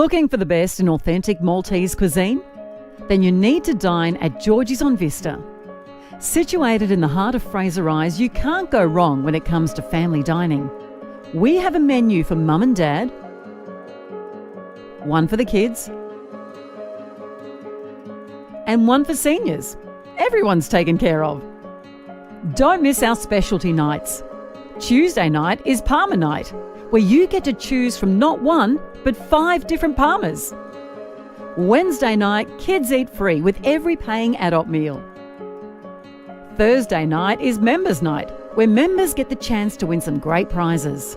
Looking for the best in authentic Maltese cuisine? Then you need to dine at Georgie's on Vista. Situated in the heart of Fraser Rise, you can't go wrong when it comes to family dining. We have a menu for mum and dad, one for the kids, and one for seniors. Everyone's taken care of. Don't miss our specialty nights. Tuesday night is Parma night, where you get to choose from not one, but 5 different Parmas. Wednesday night, kids eat free with every paying adult meal. Thursday night is members night, where members get the chance to win some great prizes.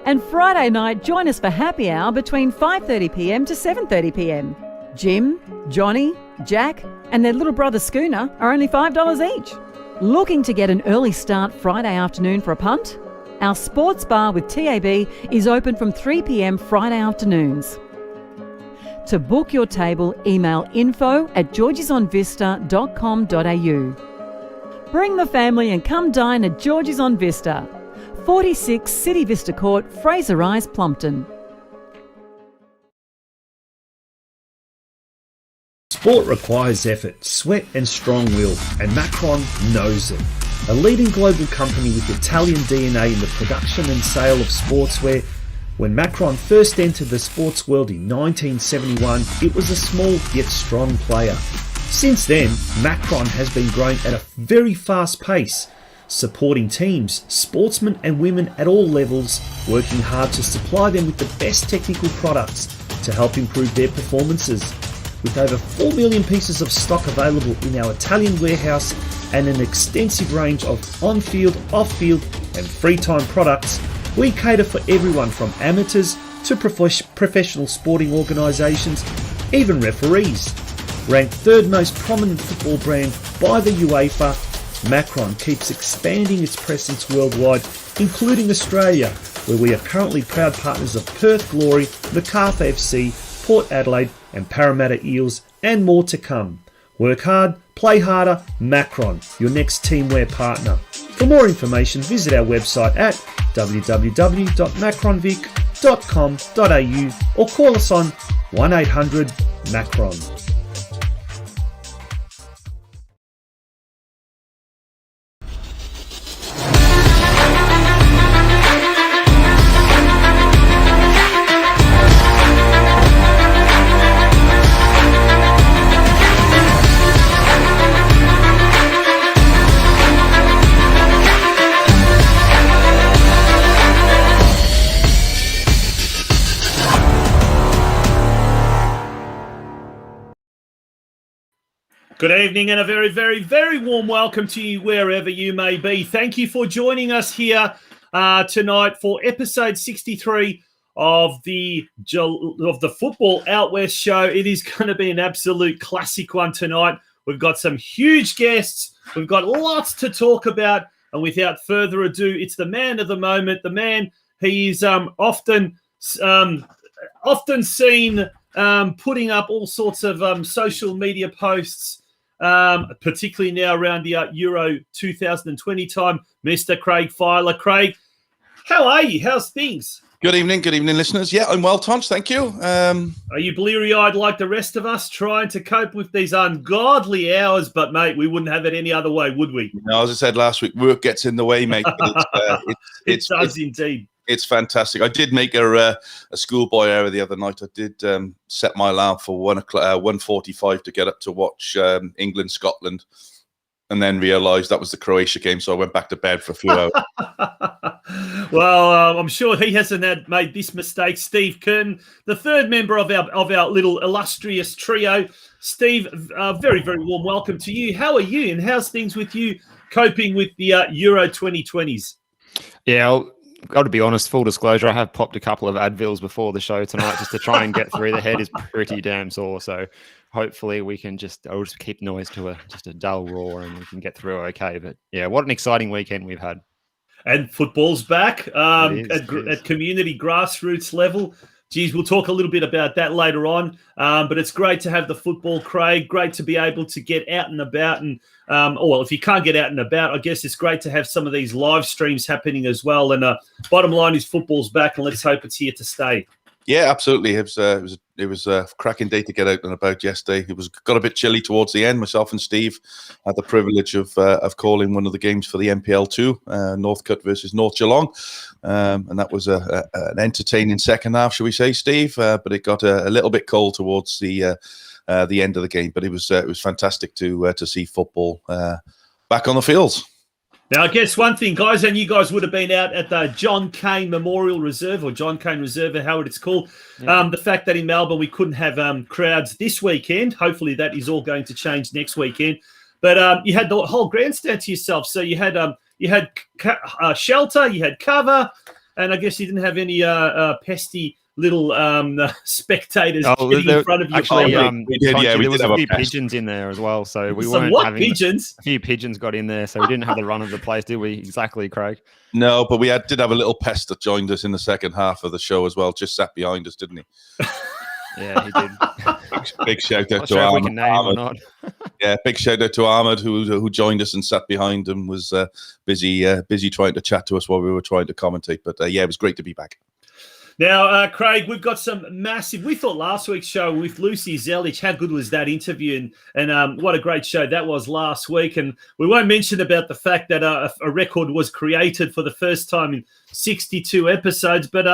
And Friday night, join us for happy hour between 5:30pm to 7:30pm. Jim, Johnny, Jack and their little brother Schooner are only $5 each. Looking to get an early start Friday afternoon for a punt? Our sports bar with TAB is open from 3pm Friday afternoons. To book your table, email info@georgiesonvista.com.au. Bring the family and come dine at Georgie's on Vista, 46 City Vista Court, Fraser Rise, Plumpton. Sport requires effort, sweat and strong will, and Macron knows it. A leading global company with Italian DNA in the production and sale of sportswear, when Macron first entered the sports world in 1971, it was a small yet strong player. Since then, Macron has been growing at a very fast pace, supporting teams, sportsmen and women at all levels, working hard to supply them with the best technical products to help improve their performances. With over 4 million pieces of stock available in our Italian warehouse and an extensive range of on-field, off-field and free-time products, we cater for everyone from amateurs to professional sporting organisations, even referees. Ranked 3rd most prominent football brand by the UEFA, Macron keeps expanding its presence worldwide, including Australia, where we are currently proud partners of Perth Glory, Macarthur FC, Port Adelaide and Parramatta Eels, and more to come. Work hard, play harder, Macron, your next teamwear partner. For more information, visit our website at www.macronvic.com.au or call us on 1800 Macron. Good evening and a very, very, very warm welcome to you wherever you may be. Thank you for joining us here tonight for episode 63 of the Football Out West show. It is going to be an absolute classic one tonight. We've got some huge guests. We've got lots to talk about. And without further ado, it's the man of the moment. The man, he is often seen putting up all sorts of social media posts, particularly now around the Euro 2020 time, Mr. Craig Filer. Craig, how are you? How's things? Good evening, listeners. Yeah, I'm well, Tonci. Thank you. Are you bleary-eyed like the rest of us, trying to cope with these ungodly hours? But, mate, we wouldn't have it any other way, would we? No, as I said last week, work gets in the way, mate. It does indeed. It's fantastic. I did make a schoolboy error the other night. I did set my alarm for 1:45 to get up to watch England, Scotland, and then realised that was the Croatia game, so I went back to bed for a few hours. Well, I'm sure he hasn't made this mistake. Steve Curtin, the third member of our little illustrious trio. Steve, very, very warm welcome to you. How are you, and how's things with you coping with the Euro 2020s? Yeah, got to be honest, full disclosure, I have popped a couple of Advils before the show tonight just to try and get through. The head is pretty damn sore, so hopefully we can I'll just keep noise to just a dull roar and we can get through okay. But yeah, what an exciting weekend we've had. And football's back at community grassroots level. Geez, we'll talk a little bit about that later on. But it's great to have the football, Craig. Great to be able to get out and about. And, well, if you can't get out and about, I guess it's great to have some of these live streams happening as well. And bottom line is football's back, and let's hope it's here to stay. Yeah, absolutely. It was a cracking day to get out and about yesterday. It got a bit chilly towards the end. Myself and Steve had the privilege of calling one of the games for the NPL2, Northcote versus North Geelong, and that was an entertaining second half, shall we say, Steve? But it got a little bit cold towards the end of the game. But it was fantastic to see football back on the fields. Now, I guess one thing, guys, and you guys would have been out at the John Cain Memorial Reserve, or John Cain Reserve, how it's called. Yeah. The fact that in Melbourne we couldn't have crowds this weekend. Hopefully that is all going to change next weekend. But you had the whole grandstand to yourself. So you had shelter, you had cover, and I guess you didn't have any pesty little spectators getting in front of you. Actually, we did. Yeah, there was a few pigeons in there as well, so we weren't having pigeons. A few pigeons got in there, so we didn't have the run of the place, did we? Exactly, Craig. No, but we did have a little pest that joined us in the second half of the show as well. Just sat behind us, didn't he? Yeah, he did. Big shout out to Ahmed. We can name or not. Yeah, big shout out to Ahmed who joined us and sat behind and was busy trying to chat to us while we were trying to commentate. But yeah, it was great to be back. Now, Craig, we've got some massive. We thought last week's show with Lucy Zelic, how good was that interview? And what a great show that was last week. And we won't mention about the fact that a record was created for the first time in 62 episodes. But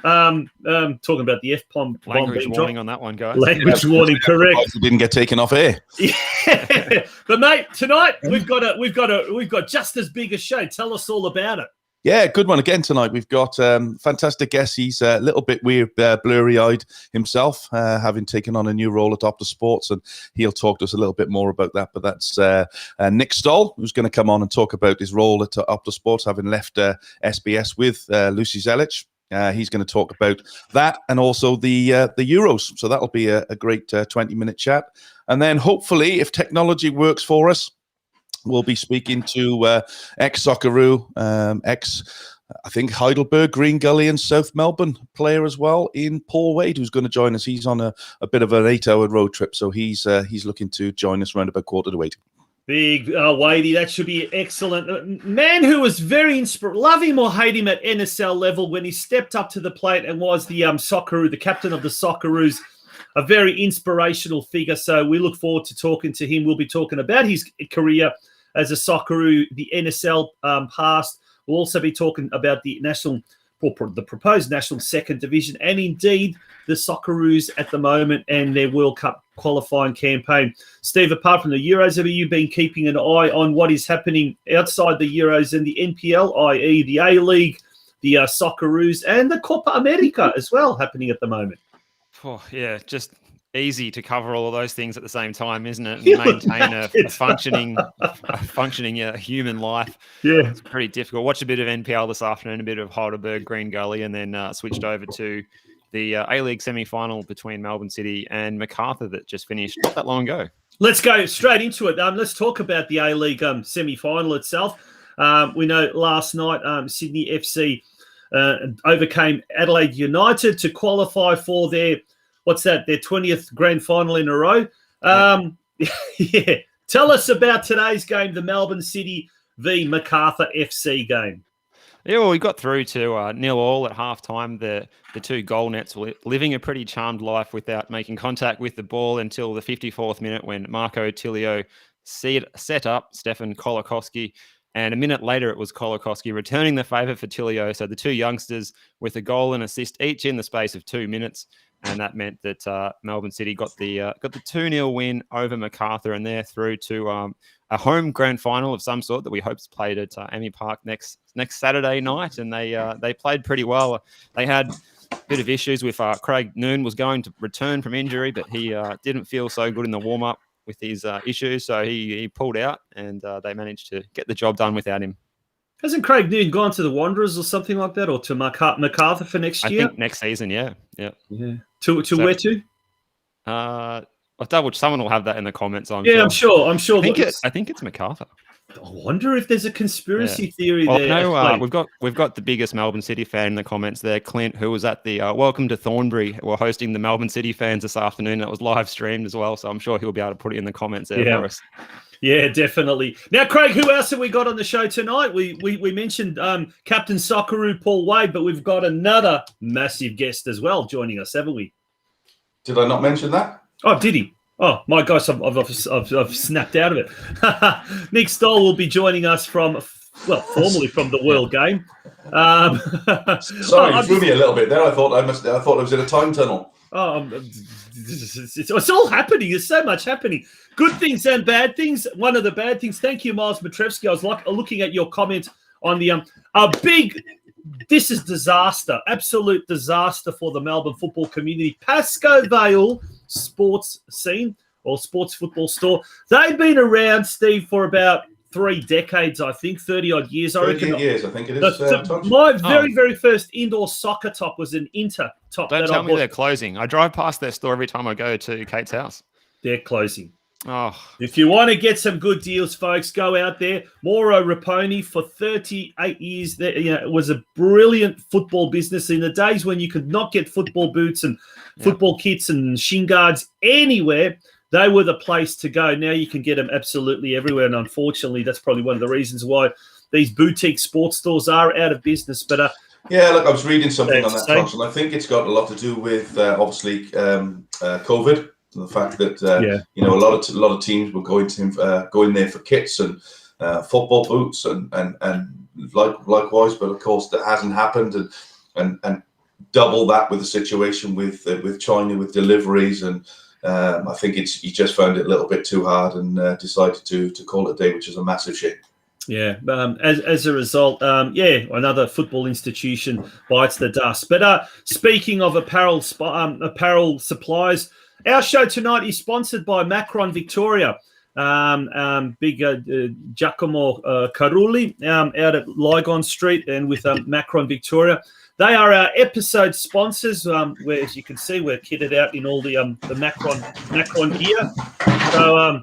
talking about the F-bomb. Language warning on that one, guys. Language warning, correct. It didn't get taken off air. Yeah. But mate, tonight we've got just as big a show. Tell us all about it. Yeah, good one again tonight. We've got fantastic guests. He's a little bit weird, blurry-eyed himself, having taken on a new role at Optus Sport, and he'll talk to us a little bit more about that. But that's NICK STOLL, who's going to come on and talk about his role at Optus Sport, having left SBS with Lucy Zelic. He's going to talk about that and also the Euros. So that'll be a great 20-minute chat. And then hopefully, if technology works for us, we'll be speaking to ex-Socceroo, I think Heidelberg, Green Gully and South Melbourne player as well, in Paul Wade, who's going to join us. He's on a bit of an 8-hour road trip, so he's looking to join us around about 7:45. Big Wadey, that should be excellent. Man who was very love him or hate him at NSL level when he stepped up to the plate and was the Socceroo, the captain of the Socceroos. A very inspirational figure, so we look forward to talking to him. We'll be talking about his career as a Socceroo, the NSL past. We'll also be talking about the proposed national second division, and indeed the Socceroos at the moment and their World Cup qualifying campaign. Steve, apart from the Euros, have you been keeping an eye on what is happening outside the Euros and the NPL, i.e. the A-League, the Socceroos, and the Copa America as well happening at the moment? Oh, yeah, just easy to cover all of those things at the same time, isn't it? And maintain a functioning human life. Yeah, it's pretty difficult. Watched a bit of NPL this afternoon, a bit of Heidelberg, Green Gully, and then switched over to the A-League semi-final between Melbourne City and Macarthur that just finished not that long ago. Let's go straight into it. Let's talk about the A-League semi-final itself. We know last night Sydney FC overcame Adelaide United to qualify for their 20th grand final in a row. Yeah. Tell us about today's game, the Melbourne City v Macarthur FC game. Yeah, well, we got through to 0-0 at halftime. The two goal nets were living a pretty charmed life without making contact with the ball until the 54th minute when Marco Tilio set up Stefan Kolakowski. And a minute later, it was Kolakowski returning the favour for Tilio. So the two youngsters with a goal and assist each in the space of 2 minutes. And that meant that Melbourne City got the 2-0 win over Macarthur, and they're through to a home grand final of some sort that we hope is played at Amy Park next Saturday night. And they played pretty well. They had a bit of issues with Craig Noon was going to return from injury, but he didn't feel so good in the warm-up with his issues, so he pulled out, and they managed to get the job done without him. Hasn't Craig Noon gone to the Wanderers or something like that, or to Macarthur for next year? I think next season, yeah. To where to? Someone will have that in the comments. I'm sure. I think it's Macarthur. I wonder if there's a conspiracy theory Well, there. no, we've got the biggest Melbourne City fan in the comments there, Clint, who was at the Welcome to Thornbury. We're hosting the Melbourne City fans this afternoon. That was live streamed as well, so I'm sure he'll be able to put it in the comments there for us. Yeah, definitely. Now, Craig, who else have we got on the show tonight? We mentioned Captain Socceroo Paul Wade, but we've got another massive guest as well joining us, haven't we? Did I not mention that? Oh, did he? Oh, my gosh, I've snapped out of it. NICK STOLL will be joining us formerly from the World Game. Sorry, you threw me a little bit there. I thought I was in a time tunnel. It's all happening. There's so much happening. Good things and bad things. One of the bad things. Thank you, Miles Matrevsky. I was looking at your comment on the this is disaster, absolute disaster for the Melbourne football community. Pascoe Vale sports scene or sports football store. They've been around, Steve, for about 3 decades, I think, 30-odd years. 38 years, I think it is. My very first indoor soccer top was an Inter top. Don't tell me they're closing. I drive past their store every time I go to Kate's house. They're closing. Oh, if you want to get some good deals, folks, go out there. Mauro Raponi for 38 years. It was a brilliant football business in the days when you could not get football boots and football kits and shin guards anywhere. They were the place to go. Now you can get them absolutely everywhere, and unfortunately, that's probably one of the reasons why these boutique sports stores are out of business. But look, I was reading something on that, Tonci, and I think it's got a lot to do with obviously COVID. The fact that a lot of teams will go in there for kits and football boots and likewise, but of course that hasn't happened, and double that with the situation with China with deliveries, and I think he just found it a little bit too hard and decided to call it a day, which is a massive shame. Yeah, as a result, another football institution bites the dust. But speaking of apparel suppliers. Our show tonight is sponsored by Macron Victoria. Big Giacomo Carulli out at Lygon Street and with Macron Victoria. They are our episode sponsors, where, as you can see, we're kitted out in all the Macron gear. So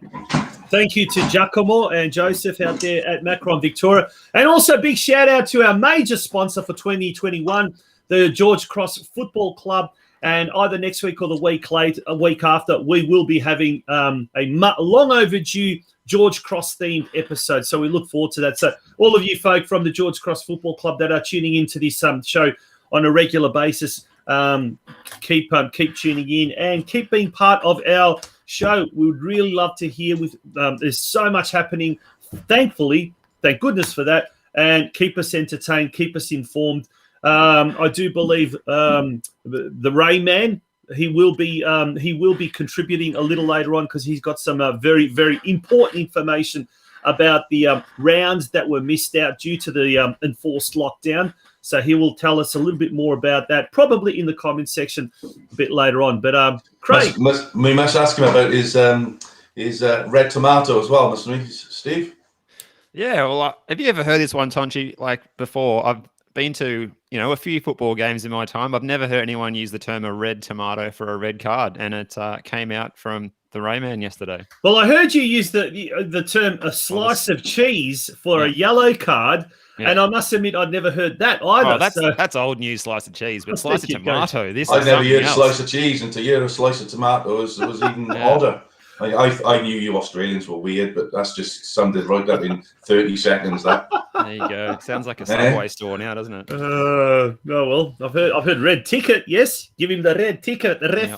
thank you to Giacomo and Joseph out there at Macron Victoria. And also big shout out to our major sponsor for 2021, the George Cross Football Club. And either next week or a week after, we will be having a long overdue George Cross themed episode. So we look forward to that. So all of you folk from the George Cross Football Club that are tuning into this show on a regular basis, keep tuning in and keep being part of our show. We would really love to hear. There's so much happening. Thankfully, thank goodness for that. And keep us entertained, keep us informed. I do believe the Rayman, he will be contributing a little later on because he's got some very, very important information about the rounds that were missed out due to the enforced lockdown. So he will tell us a little bit more about that, probably in the comment section a bit later on. But Craig, we must ask him about his red tomato as well, mustn't we, Steve? Yeah. Well, have you ever heard this one, Tonci? Like before, I've been to a few football games in my time. I've never heard anyone use the term a red tomato for a red card, and it came out from the Rayman yesterday. Well, I heard you use the term a slice of cheese for a yellow card, and I must admit I'd never heard that either. Oh, that's old news, slice of cheese, but slice of tomato. I never heard slice of cheese until you heard a slice of tomato was even odder. I knew you Australians were weird, but that's just summed it right up in 30 seconds. That. There you go. It sounds like a Subway store now, doesn't it? No, well, I've heard red ticket. Yes, give him the red ticket. The ref.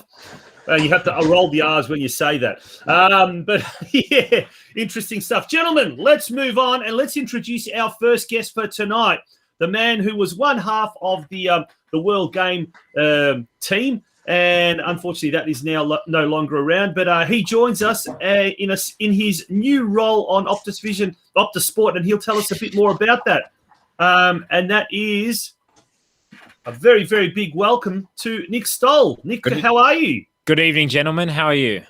Yep. You have to roll the R's when you say that. But yeah, interesting stuff, gentlemen. Let's move on and let's introduce our first guest for tonight. The man who was one half of the World Game team. And unfortunately, that is now no longer around. But he joins us in his new role on Optus Sport, and he'll tell us a bit more about that. And that is a very, very big welcome to NICK STOLL. Nick, how are you? Good evening, gentlemen. How are you?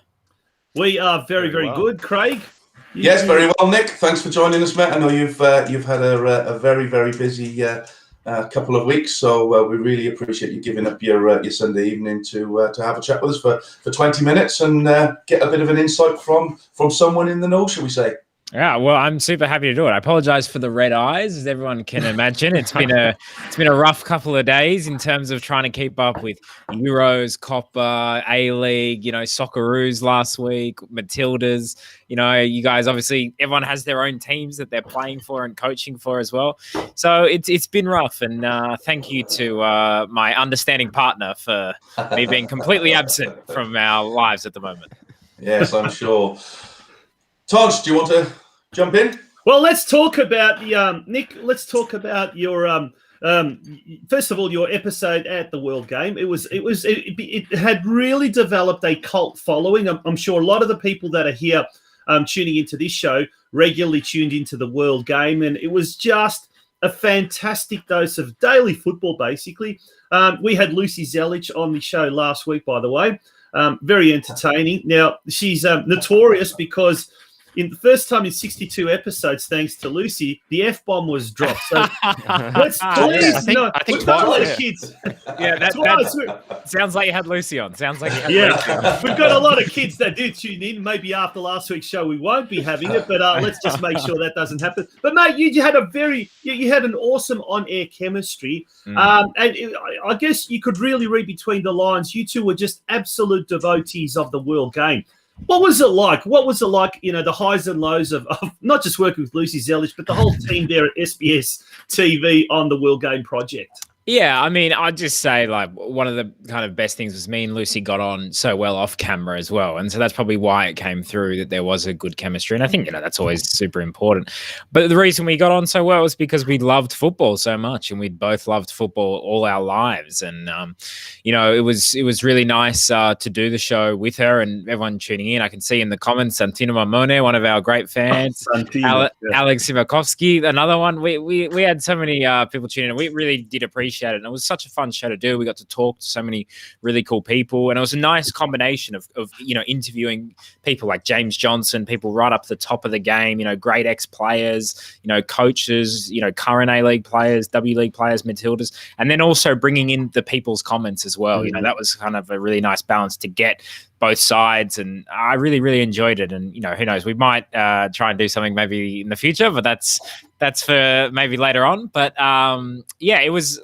We are very, very good. Craig? Yes, very well, Nick. Thanks for joining us, mate. I know you've had a very, very busy couple of weeks, so we really appreciate you giving up your Sunday evening to have a chat with us for 20 minutes and get a bit of an insight from someone in the know, shall we say? Yeah, well, I'm super happy to do it. I apologize for the red eyes, as everyone can imagine. It's been a rough couple of days in terms of trying to keep up with Euros, Copa, A-League, Socceroos last week, Matildas. You guys, obviously, everyone has their own teams that they're playing for and coaching for as well. So it's been rough, and thank you to my understanding partner for me being completely absent from our lives at the moment. Yes, I'm sure. Tonci, do you want to jump in? Well, let's talk about the Nick. Let's talk about your first of all, your episode at the World Game. It had really developed a cult following. I'm sure a lot of the people that are here tuning into this show regularly tuned into the World Game, and it was just a fantastic dose of daily football. Basically, we had Lucy Zelic on the show last week, by the way. Very entertaining. Now she's notorious because in the first time in 62 episodes, thanks to Lucy, the F-bomb was dropped. So let's please, I think we've got a lot twice, of kids. Yeah, that sounds like you had Lucy on. Sounds like you had Lucy on. We've got a lot of kids that do tune in. Maybe after last week's show, we won't be having it, but let's just make sure that doesn't happen. But mate, you had you had an awesome on-air chemistry, and I guess you could really read between the lines. You two were just absolute devotees of the World Game. What was it like? The highs and lows of not just working with Lucy Zelic, but the whole team there at SBS TV on the World Game project? Yeah, I mean, I'd just say one of the kind of best things was me and Lucy got on so well off camera as well. And so that's probably why it came through that there was a good chemistry. And I think, that's always super important. But the reason we got on so well was because we loved football so much, and we'd both loved football all our lives. And, it was really nice to do the show with her and everyone tuning in. I can see in the comments, Santino Mamone, one of our great fans, Alex Simakovsky, another one. We had so many people tuning in. We really did appreciate it, and it was such a fun show to do. We got to talk to so many really cool people, and it was a nice combination of interviewing people like James Johnson, people right up the top of the game, great ex-players, coaches, current A-League players, W League players, Matildas, and then also bringing in the people's comments as well. That was kind of a really nice balance to get both sides, and I really, really enjoyed it. And who knows, we might try and do something maybe in the future, but that's for maybe later on. But I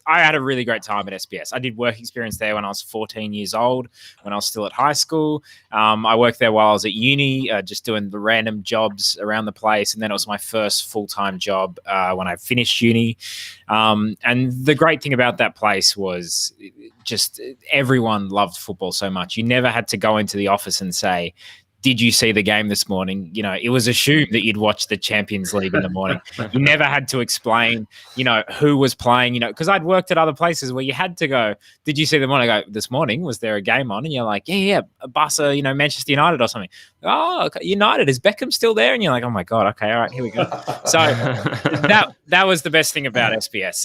had a really great time at SBS. I did work experience there when I was 14 years old, when I was still at high school. I worked there while I was at uni, just doing the random jobs around the place, and then it was my first full-time job when I finished uni. And the great thing about that place was just everyone loved football so much. You never had to go into the office and say, did you see the game this morning? It was assumed that you'd watch the Champions League in the morning. You never had to explain, who was playing, because I'd worked at other places where you had to go, did you see the morning? I go, this morning, was there a game on? And you're like, yeah, Barca, Manchester United or something. Oh, okay, United, is Beckham still there? And you're like, oh my God, okay, all right, here we go. So that was the best thing about SBS.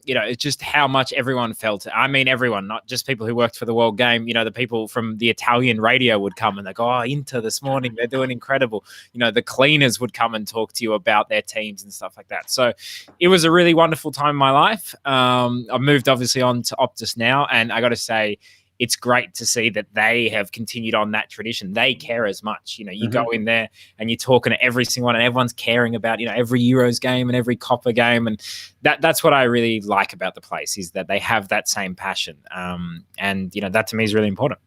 It's just how much everyone felt. I mean, everyone, not just people who worked for the World Game. The people from the Italian radio would come and they go, oh, Inter this morning, they're doing incredible. The cleaners would come and talk to you about their teams and stuff like that. So it was a really wonderful time in my life. I've moved obviously on to Optus now, and I got to say, it's great to see that they have continued on that tradition. They care as much. You go in there and you're talking to every single one, and everyone's caring about, every Euros game and every Copa game. And that's what I really like about the place, is that they have that same passion. And that to me is really important.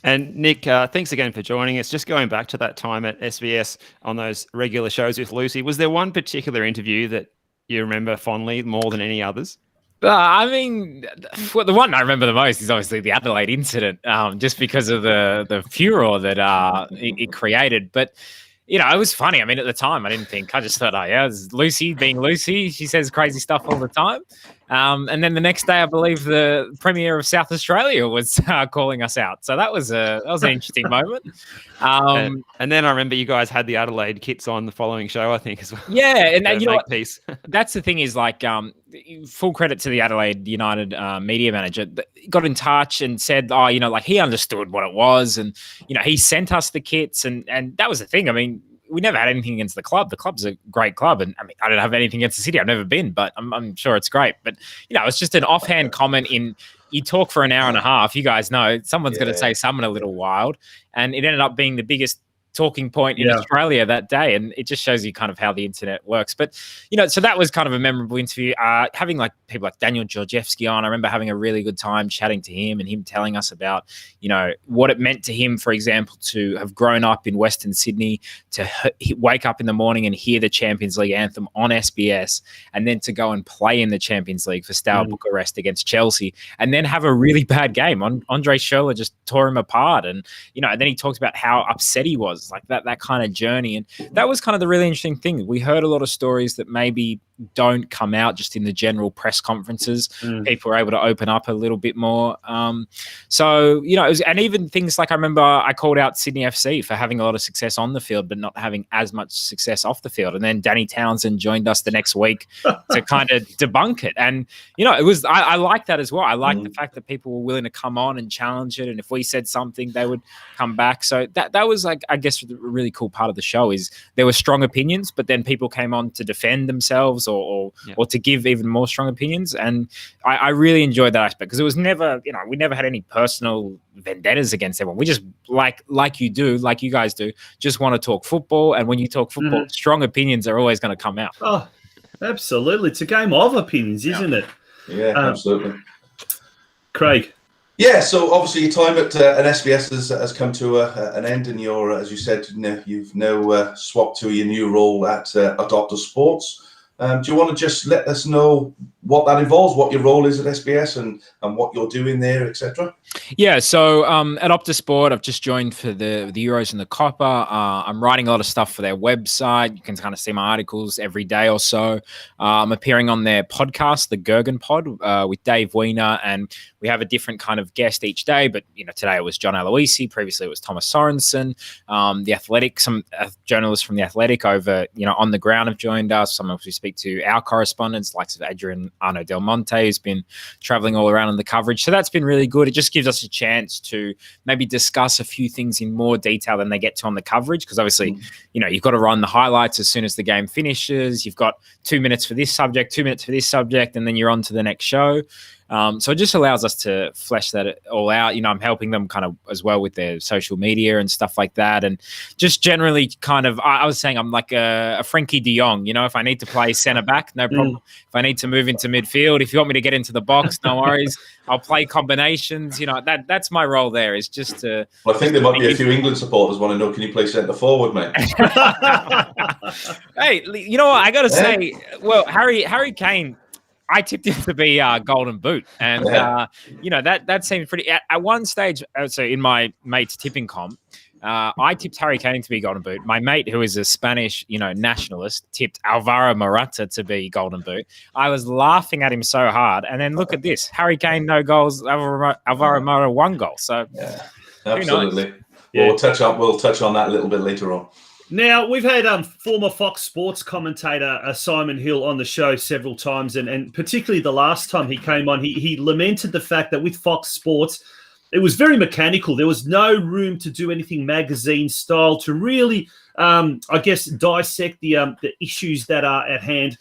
And Nick, thanks again for joining us. Just going back to that time at SBS on those regular shows with Lucy, was there one particular interview that you remember fondly more than any others? I mean, the one I remember the most is obviously the Adelaide incident, just because of the furor that it created. But it was funny. I mean, at the time, I didn't think. I just thought, oh yeah, it's Lucy being Lucy. She says crazy stuff all the time. And then the next day, I believe the Premier of South Australia was calling us out. So that was an interesting moment. And then I remember you guys had the Adelaide kits on the following show, I think, as well. Yeah, and piece. That's the thing is, full credit to the Adelaide United media manager. Got in touch and said, he understood what it was, and he sent us the kits, and that was the thing. I mean, we never had anything against the club. The club's a great club. And I mean, I don't have anything against the city. I've never been, but I'm sure it's great. But, it's just an offhand comment you talk for an hour and a half. You guys know someone's going to say something a little wild. And it ended up being the biggest talking point in Australia that day. And it just shows you kind of how the internet works. But, so that was kind of a memorable interview. Having like people like Daniel Georgievski on, I remember having a really good time chatting to him and him telling us about, what it meant to him, for example, to have grown up in Western Sydney, to wake up in the morning and hear the Champions League anthem on SBS, and then to go and play in the Champions League for Steaua Bucharest against Chelsea, and then have a really bad game. Andre Schürrle just tore him apart. And, and then he talks about how upset he was, like that kind of journey. And that was kind of the really interesting thing. We heard a lot of stories that maybe don't come out just in the general press conferences. People were able to open up a little bit more. So, it was, and even things like, I remember I called out Sydney FC for having a lot of success on the field, but not having as much success off the field. And then Danny Townsend joined us the next week to kind of debunk it. And, it was, I like that as well. I like the fact that people were willing to come on and challenge it. And if we said something, they would come back. So that was like, I guess, the really cool part of the show is there were strong opinions, but then people came on to defend themselves or to give even more strong opinions. And I really enjoyed that aspect because it was never, we never had any personal vendettas against everyone. We just like you guys do, just want to talk football. And when you talk football, strong opinions are always going to come out. Oh, absolutely. It's a game of opinions, isn't it? Yeah, absolutely. Craig. Yeah, so obviously your time at SBS has come to an end, and you're, as you said, you've now swapped to your new role at Optus Sports. Do you want to just let us know what that involves, what your role is at SBS and what you're doing there, etc.? Yeah, so at Optus Sport, I've just joined for the Euros and the Copa. I'm writing a lot of stuff for their website. You can kind of see my articles every day or so. I'm appearing on their podcast, the Gergen Pod, with Dave Wiener, and we have a different kind of guest each day. But today it was John Aloisi. Previously it was Thomas Sorensen. The Athletic, some journalists from the Athletic over on the ground have joined us. Some of we speak to our correspondents, like Adrian Arno Del Monte, who's been traveling all around on the coverage. So that's been really good. It just gives us a chance to maybe discuss a few things in more detail than they get to on the coverage. Because obviously, you've got to run the highlights as soon as the game finishes. You've got 2 minutes for this subject, 2 minutes for this subject, and then you're on to the next show. So it just allows us to flesh that all out. I'm helping them kind of as well with their social media and stuff like that. And just generally kind of, I was saying I'm like a Frankie de Jong, if I need to play centre back, no problem. If I need to move into midfield, if you want me to get into the box, no worries. I'll play combinations. That's my role there, is just to... Well, I think there might be a few England supporters want to know, can you play centre forward, mate? Hey, you know what? I got to say, well, Harry Kane, I tipped him to be Golden Boot, and that seemed pretty. At one stage, so in my mate's tipping comp, I tipped Harry Kane to be Golden Boot. My mate, who is a Spanish, nationalist, tipped Alvaro Morata to be Golden Boot. I was laughing at him so hard, and then look at this: Harry Kane, no goals; Alvaro Morata, 1 goal. So, absolutely. Yeah. We'll touch on that a little bit later on. Now, we've had former Fox Sports commentator Simon Hill on the show several times, and particularly the last time he came on, he lamented the fact that with Fox Sports, it was very mechanical. There was no room to do anything magazine style to really, dissect the issues that are at hand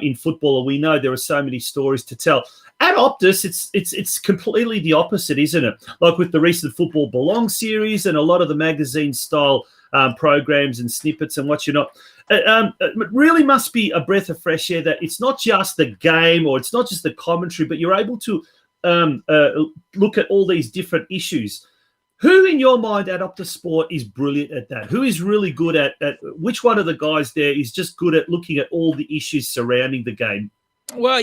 in football. We know there are so many stories to tell. At Optus, it's completely the opposite, isn't it? Like with the recent Football Belong series and a lot of the magazine style programs and snippets and what you're not. It really must be a breath of fresh air that it's not just the game or it's not just the commentary, but you're able to look at all these different issues. Who in your mind at Optus Sport is brilliant at that? Who is really good at which one of the guys there is just good at looking at all the issues surrounding the game? Well,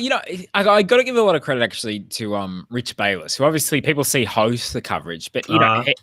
I got to give a lot of credit actually to Rich Bayless, who obviously people see host the coverage, but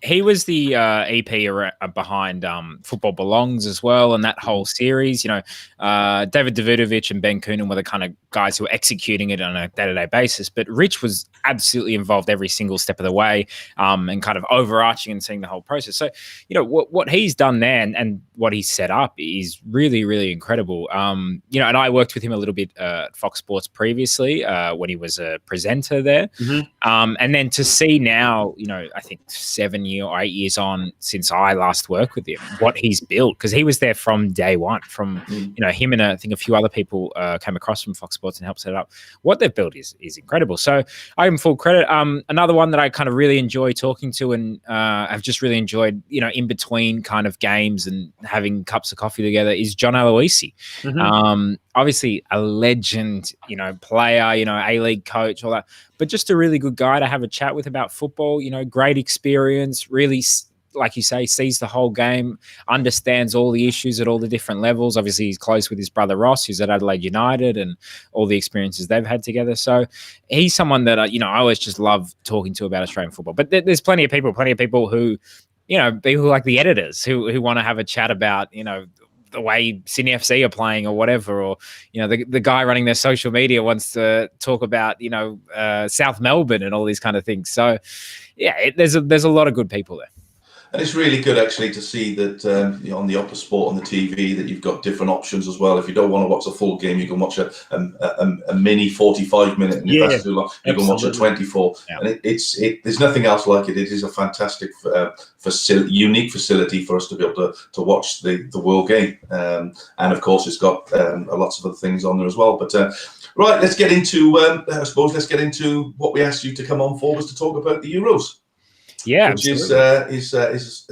he was the EP behind Football Belongs as well, and that whole series. David Davidovic and Ben Coonan were the kind of guys who were executing it on a day-to-day basis, but Rich was absolutely involved every single step of the way, and kind of overarching and seeing the whole process. So, what he's done there and what he's set up is really, really incredible. And I worked with him a little bit at Fox Sports Sports previously when he was a presenter there. Mm-hmm. And then to see now, I think 7 or 8 years on since I last worked with him, what he's built, because he was there from day one, from, him and I think a few other people came across from Fox Sports and helped set it up. What they've built is incredible. So I give him full credit. Another one that I kind of really enjoy talking to, and I've just really enjoyed, in between kind of games and having cups of coffee together, is John Aloisi. Mm-hmm. Obviously a legend, player, A-League coach, all that, but just a really good guy to have a chat with about football. Great experience, really, like you say, sees the whole game, understands all the issues at all the different levels. Obviously, he's close with his brother Ross, who's at Adelaide United, and all the experiences they've had together. So he's someone that, I always just love talking to about Australian football. But there's plenty of people who, people like the editors who want to have a chat about, the way Sydney FC are playing or whatever, or, the guy running their social media wants to talk about, South Melbourne and all these kind of things. So, yeah, there's a lot of good people there. And it's really good, actually, to see that on the Optus Sport on the TV that you've got different options as well. If you don't want to watch a full game, you can watch a mini 45-minute, and if that's too long, you can watch a 24. Yeah. And there's nothing else like it. It is a fantastic, unique facility for us to be able to watch the World Game. And of course, it's got lots of other things on there as well. But right, let's get into what we asked you to come on for, was to talk about the Euros. Yeah, which is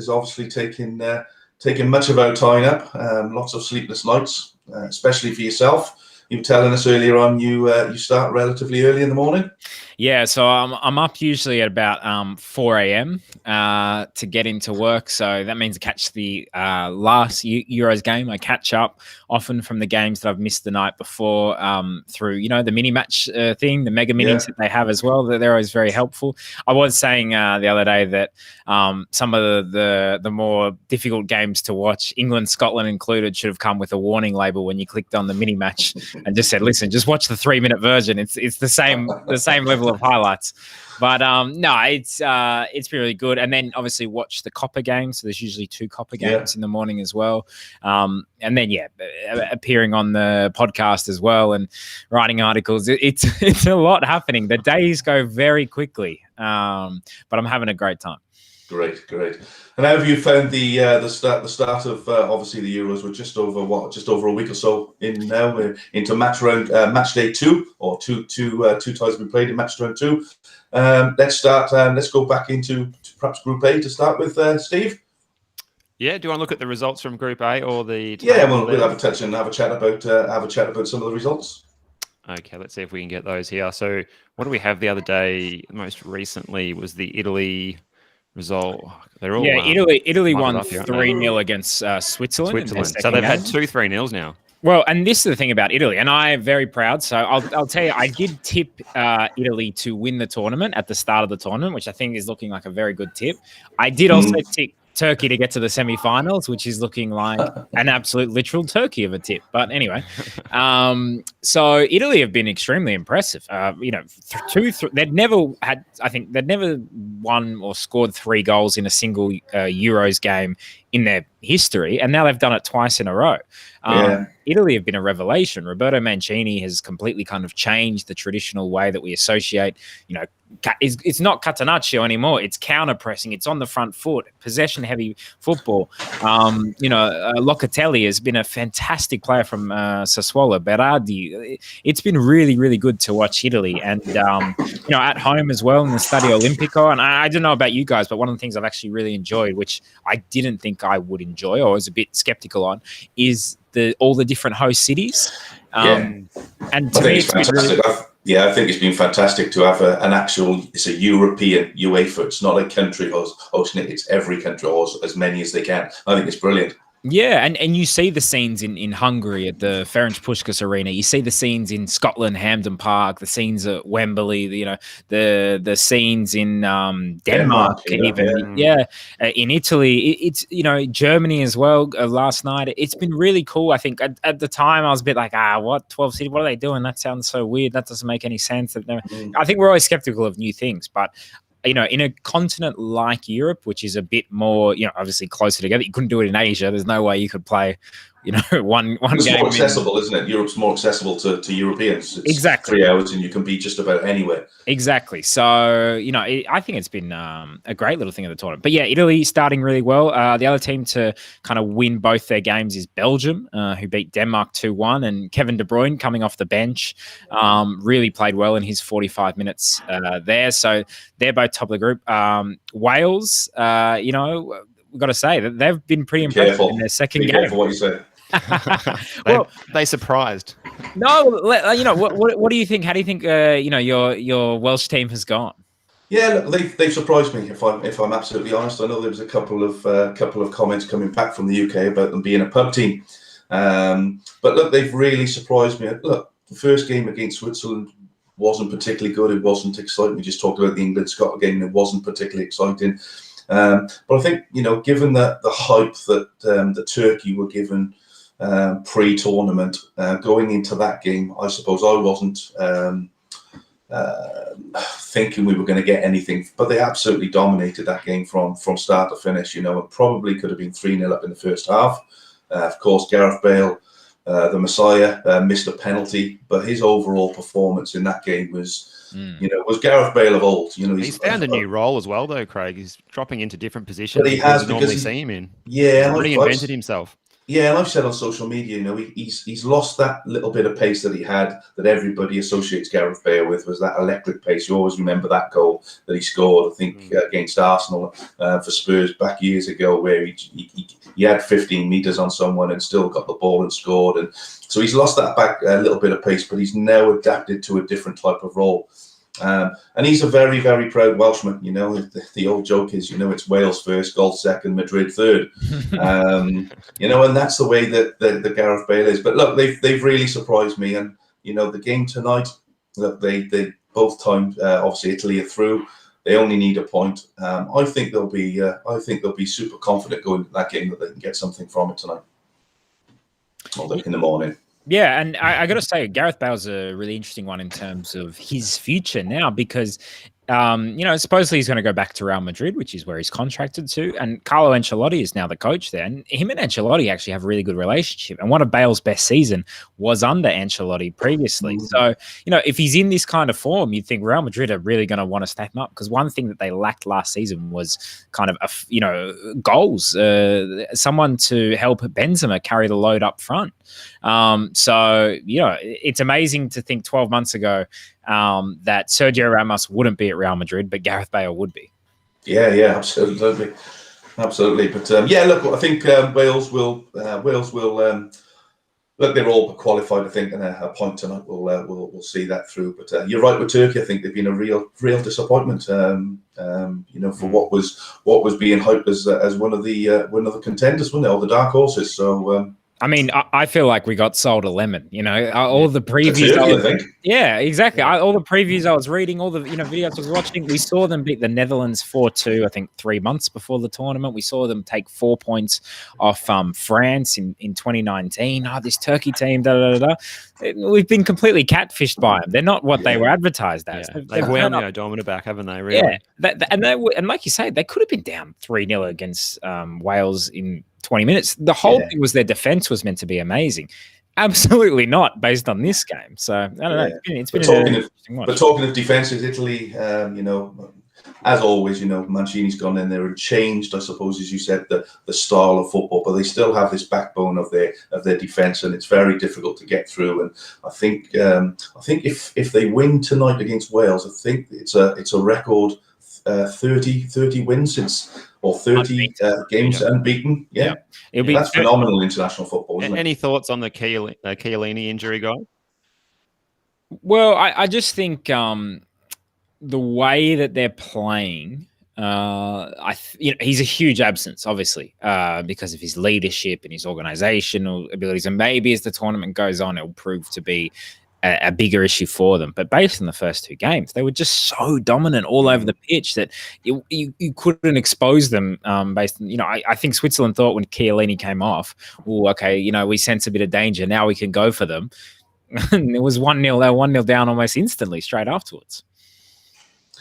obviously taking much of our time up. Lots of sleepless nights, especially for yourself. You were telling us earlier on you start relatively early in the morning. Yeah, so I'm up usually at about 4 a.m. To get into work. So that means I catch the last Euros game. I catch up often from the games that I've missed the night before through, the mini match thing, the mega minis that they have as well. They're always very helpful. I was saying the other day that some of the more difficult games to watch, England, Scotland included, should have come with a warning label when you clicked on the mini match and just said, listen, just watch the 3-minute version. It's the same level of highlights. But no, it's been really good. And then obviously watch the Copper games. So there's usually 2 Copper games in the morning as well. And then appearing on the podcast as well and writing articles. It's a lot happening. The days go very quickly. But I'm having a great time. Great. And how have you found the start of obviously the Euros? We're just over a week or so in now. We're into match day 2, or two ties we played in match round 2. Let's go back into perhaps Group A to start with, Steve. Yeah, do you want to look at the results from Group A or the? Yeah, we'll have a touch and have a chat about some of the results. Okay, let's see if we can get those here. So, what do we have the other day? Most recently was the Italy result. They're all Italy won 3-0 against Switzerland. So they've had 2 3-0s now. Well, and this is the thing about Italy, and I'm very proud. So I'll tell you, I did tip Italy to win the tournament at the start of the tournament, which I think is looking like a very good tip. I did also tip Turkey to get to the semi-finals, which is looking like an absolute literal Turkey of a tip. But anyway, so Italy have been extremely impressive. They'd never won or scored 3 goals in a single Euros game in their history, and now they've done it twice in a row. Italy have been a revelation. Roberto Mancini has completely kind of changed the traditional way that we associate, it's not Catenaccio anymore. It's counter pressing. It's on the front foot, possession heavy football. Locatelli has been a fantastic player from Sassuolo. Berardi. It's been really, really good to watch Italy, and at home as well in the Stadio Olimpico. And I don't know about you guys, but one of the things I've actually really enjoyed, which I didn't think I would enjoy or was a bit skeptical on, is all the different host cities. And to me, it's fantastic. I think it's been fantastic to have it's a European UEFA. It's not a country hosting it. It's every country, or as many as they can. I think it's brilliant. Yeah, and you see the scenes in Hungary at the Ferenc Puskás Arena. You see the scenes in Scotland, Hampden Park. The scenes at Wembley. The scenes in Denmark even. In Italy, it's Germany as well. Last night, it's been really cool. I think at the time I was a bit like, what 12 cities? What are they doing? That sounds so weird. That doesn't make any sense. I think we're always skeptical of new things, but in a continent like Europe, which is a bit more, obviously closer together, you couldn't do it in Asia. There's no way you could play one It's game more accessible, isn't it? Europe's more accessible to Europeans. It's Exactly. 3 hours and you can be just about anywhere. Exactly. So, I think it's been a great little thing of the tournament. But yeah, Italy starting really well. The other team to kind of win both their games is Belgium, who beat Denmark 2-1. And Kevin De Bruyne coming off the bench really played well in his 45 minutes there. So they're both top of the group. Wales, we've got to say that they've been pretty impressive in their second game. Careful what you say. Well, they surprised. No, what do you think? How do you think your Welsh team has gone? Yeah, look, they've surprised me. If I'm absolutely honest, I know there was a couple of comments coming back from the UK about them being a pub team, but look, they've really surprised me. Look, the first game against Switzerland wasn't particularly good. It wasn't exciting. We just talked about the England-Scotland game. It wasn't particularly exciting. But I think, given the hype that Turkey were given pre-tournament, going into that game, I suppose I wasn't thinking we were going to get anything. But they absolutely dominated that game from start to finish. It probably could have been 3-0 up in the first half. Of course, Gareth Bale, the Messiah, missed a penalty, but his overall performance in that game was Gareth Bale of old. He's found a new role as well, though, Craig. He's dropping into different positions he has, than we normally see him in. Yeah, he's reinvented himself. Yeah, and I've said on social media, he's lost that little bit of pace that he had, that everybody associates Gareth Bale with, was that electric pace. You always remember that goal that he scored, I think, against Arsenal for Spurs back years ago, where he had 15 metres on someone and still got the ball and scored. And so he's lost that back a little bit of pace, but he's now adapted to a different type of role. And he's a very, very proud Welshman. The old joke is, it's Wales first, Gold second, Madrid third. And that's the way that the Gareth Bale is. But look, they've really surprised me. And the game tonight, look, they both times obviously Italy are through. They only need a point. I think they'll be super confident going into that game that they can get something from it tonight. Or in the morning. Yeah, and I got to say, Gareth Bale's a really interesting one in terms of his future now because, supposedly he's going to go back to Real Madrid, which is where he's contracted to, and Carlo Ancelotti is now the coach there, and him and Ancelotti actually have a really good relationship, and one of Bale's best season was under Ancelotti previously. So, if he's in this kind of form, you'd think Real Madrid are really going to want to step him up because one thing that they lacked last season was kind of, goals, someone to help Benzema carry the load up front. So, it's amazing to think 12 months ago that Sergio Ramos wouldn't be at Real Madrid, but Gareth Bale would be. Yeah, absolutely. But look, I think Wales will look. They're all qualified, I think, and a point tonight we'll see that through. But you're right with Turkey. I think they've been a real disappointment. For what was being hyped as one of the contenders, wasn't it, or the dark horses. So. I mean, I feel like we got sold a lemon. All the previews. Yeah, exactly. All the previews I was reading, all the videos I was watching, we saw them beat the Netherlands 4-2. I think 3 months before the tournament, we saw them take 4 points off France in 2019. This Turkey team, We've been completely catfished by them. They're not what they were advertised as. Yeah. They've wound the odometer back, haven't they? Really? Yeah, and like you say, they could have been down 3-0 against Wales in 20 minutes. The whole thing was their defense was meant to be amazing. Absolutely not, based on this game. So I don't know. It's been an interesting one. But talking of defenses, Italy, as always, Mancini's gone in there and changed, I suppose, as you said, the style of football. But they still have this backbone of their defense, and it's very difficult to get through. And I think if they win tonight against Wales, I think it's a record 30 wins since. Or 30 games unbeaten. Yeah. That's phenomenal international football, isn't it? Any thoughts on the Chiellini injury, guy? Well, I just think the way that they're playing, he's a huge absence, obviously, because of his leadership and his organizational abilities. And maybe as the tournament goes on, it'll prove to be a bigger issue for them. But based on the first 2 games, they were just so dominant all over the pitch that you couldn't expose them based on, I think Switzerland thought when Chiellini came off, we sense a bit of danger. Now we can go for them. And it was 1-0. They were 1-0 down almost instantly straight afterwards.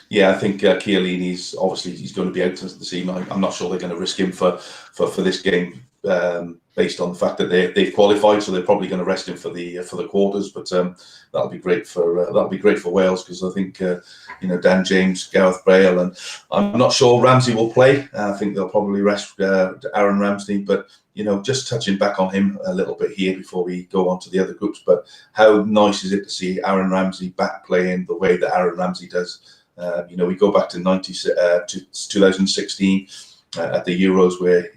Yeah, I think Chiellini's obviously he's going to be out this evening. I'm not sure they're going to risk him for this game. based on the fact that they've qualified, so they're probably going to rest him for the quarters. But that'll be great for Wales, because I think Dan James, Gareth Bale, and I'm not sure Ramsey will play. I think they'll probably rest Aaron Ramsey. But just touching back on him a little bit here before we go on to the other groups. But how nice is it to see Aaron Ramsey back playing the way that Aaron Ramsey does? We go back to 2016 at the Euros, where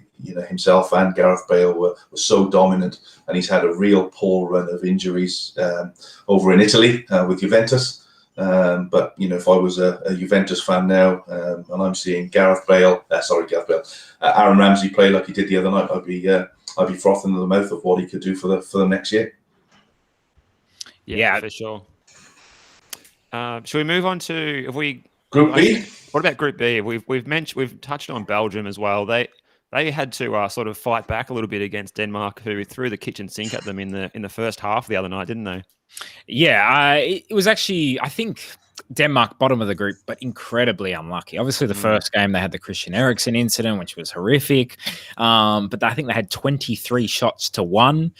himself and Gareth Bale were so dominant, and he's had a real poor run of injuries over in Italy with Juventus. But if I was a Juventus fan now, and I'm seeing Aaron Ramsey play like he did the other night, I'd be frothing in the mouth of what he could do for the next year. Yeah, for sure. Should we move on to Group B? What about Group B? We've touched on Belgium as well. They had to sort of fight back a little bit against Denmark, who threw the kitchen sink at them in the first half the other night, didn't they? Yeah, it was actually, I think, Denmark bottom of the group, but incredibly unlucky. Obviously, the first game they had the Christian Eriksen incident, which was horrific. But I think they had 23 shots to 1.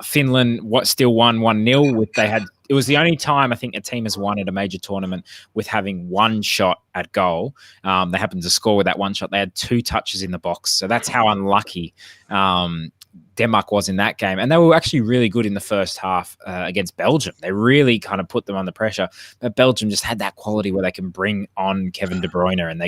Finland still won 1-0. It was the only time I think a team has won at a major tournament with having one shot at goal. They happened to score with that one shot. They had 2 touches in the box. So that's how unlucky Denmark was in that game. And they were actually really good in the first half against Belgium. They really kind of put them under pressure. But Belgium just had that quality where they can bring on Kevin De Bruyne, and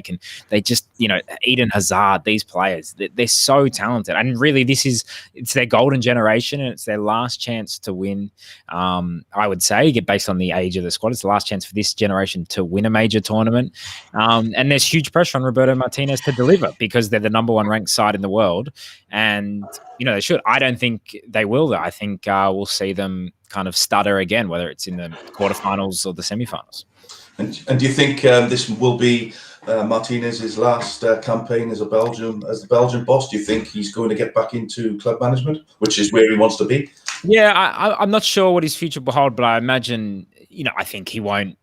Eden Hazard, these players, they're so talented. And really it's their golden generation, and it's their last chance to win. I would say, based on the age of the squad, it's the last chance for this generation to win a major tournament. And there's huge pressure on Roberto Martinez to deliver, because they're the number 1 ranked side in the world. And they should. I don't think they will, though. I think we'll see them kind of stutter again, whether it's in the quarterfinals or the semifinals. And do you think this will be Martinez's last campaign as the Belgian boss? Do you think he's going to get back into club management, which is where he wants to be? Yeah, I'm not sure what his future will hold, but I imagine, I think he won't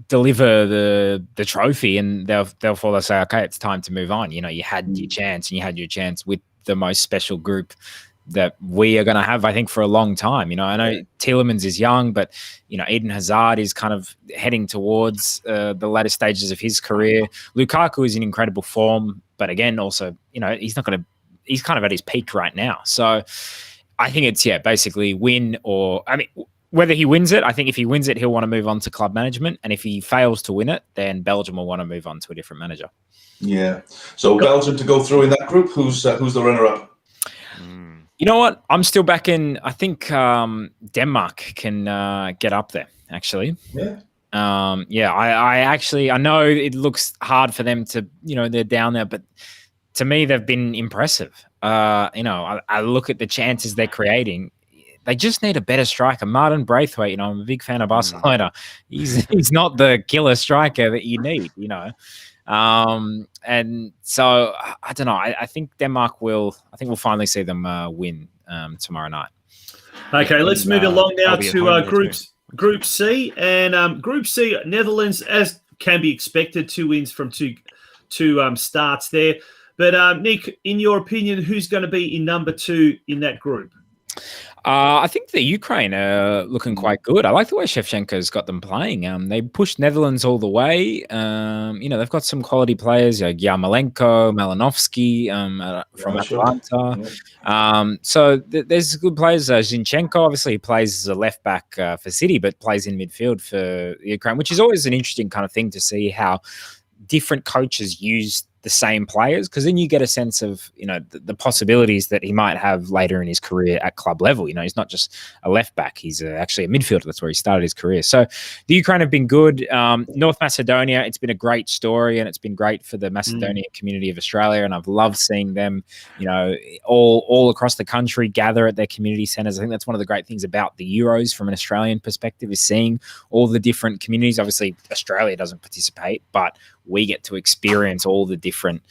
deliver the trophy, and therefore they'll say, okay, it's time to move on. You had your chance, and you had your chance with the most special group that we are going to have, I think, for a long time. I know Tielemans is young, but Eden Hazard is kind of heading towards the latter stages of his career. Lukaku is in incredible form, but again, also, he's kind of at his peak right now. So I think it's basically win or, whether he wins it, I think if he wins it, he'll want to move on to club management. And if he fails to win it, then Belgium will want to move on to a different manager. Yeah. So Belgium to go through in that group. Who's the runner-up? You know what? I'm still back in. I think Denmark can get up there, actually. Yeah. I know it looks hard for them to, they're down there, but to me, they've been impressive. I look at the chances they're creating. They just need a better striker. Martin Braithwaite, I'm a big fan of Barcelona. He's not the killer striker that you need, And so I don't know. I think Denmark we'll finally see them win tomorrow night. Okay, let's move along now to Group C. And Group C, Netherlands, as can be expected, 2 wins from two starts there. But Nick, in your opinion, who's going to be in number 2 in that group? I think the Ukraine are looking quite good. I like the way Shevchenko's got them playing. They pushed Netherlands all the way. They've got some quality players, like Yarmolenko, Malinovsky from Atalanta. Yeah. So there's good players. Zinchenko, obviously, he plays as a left back for City, but plays in midfield for Ukraine, which is always an interesting kind of thing to see how different coaches use the same players, because then you get a sense of the possibilities that he might have later in his career at club level. He's not just a left back, he's actually a midfielder. That's where he started his career. So the Ukraine have been good. North Macedonia, it's been a great story, and it's been great for the Macedonian community of Australia, and I've loved seeing them all across the country gather at their community centres. I think that's one of the great things about the Euros from an Australian perspective, is seeing all the different communities. Obviously Australia doesn't participate, but we get to experience all the different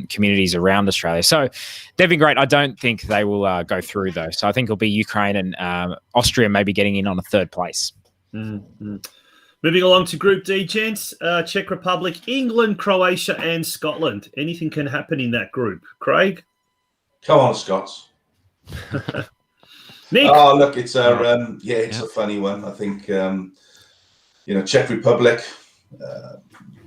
communities around Australia. So they've been great. I don't think they will go through, though. So I think it'll be Ukraine and Austria maybe getting in on a 3rd place. Mm-hmm. Moving along to Group D, gents. Czech Republic, England, Croatia and Scotland. Anything can happen in that group. Craig? Come on, Scots. Nick. Oh, look, it's a funny one. I think Czech Republic.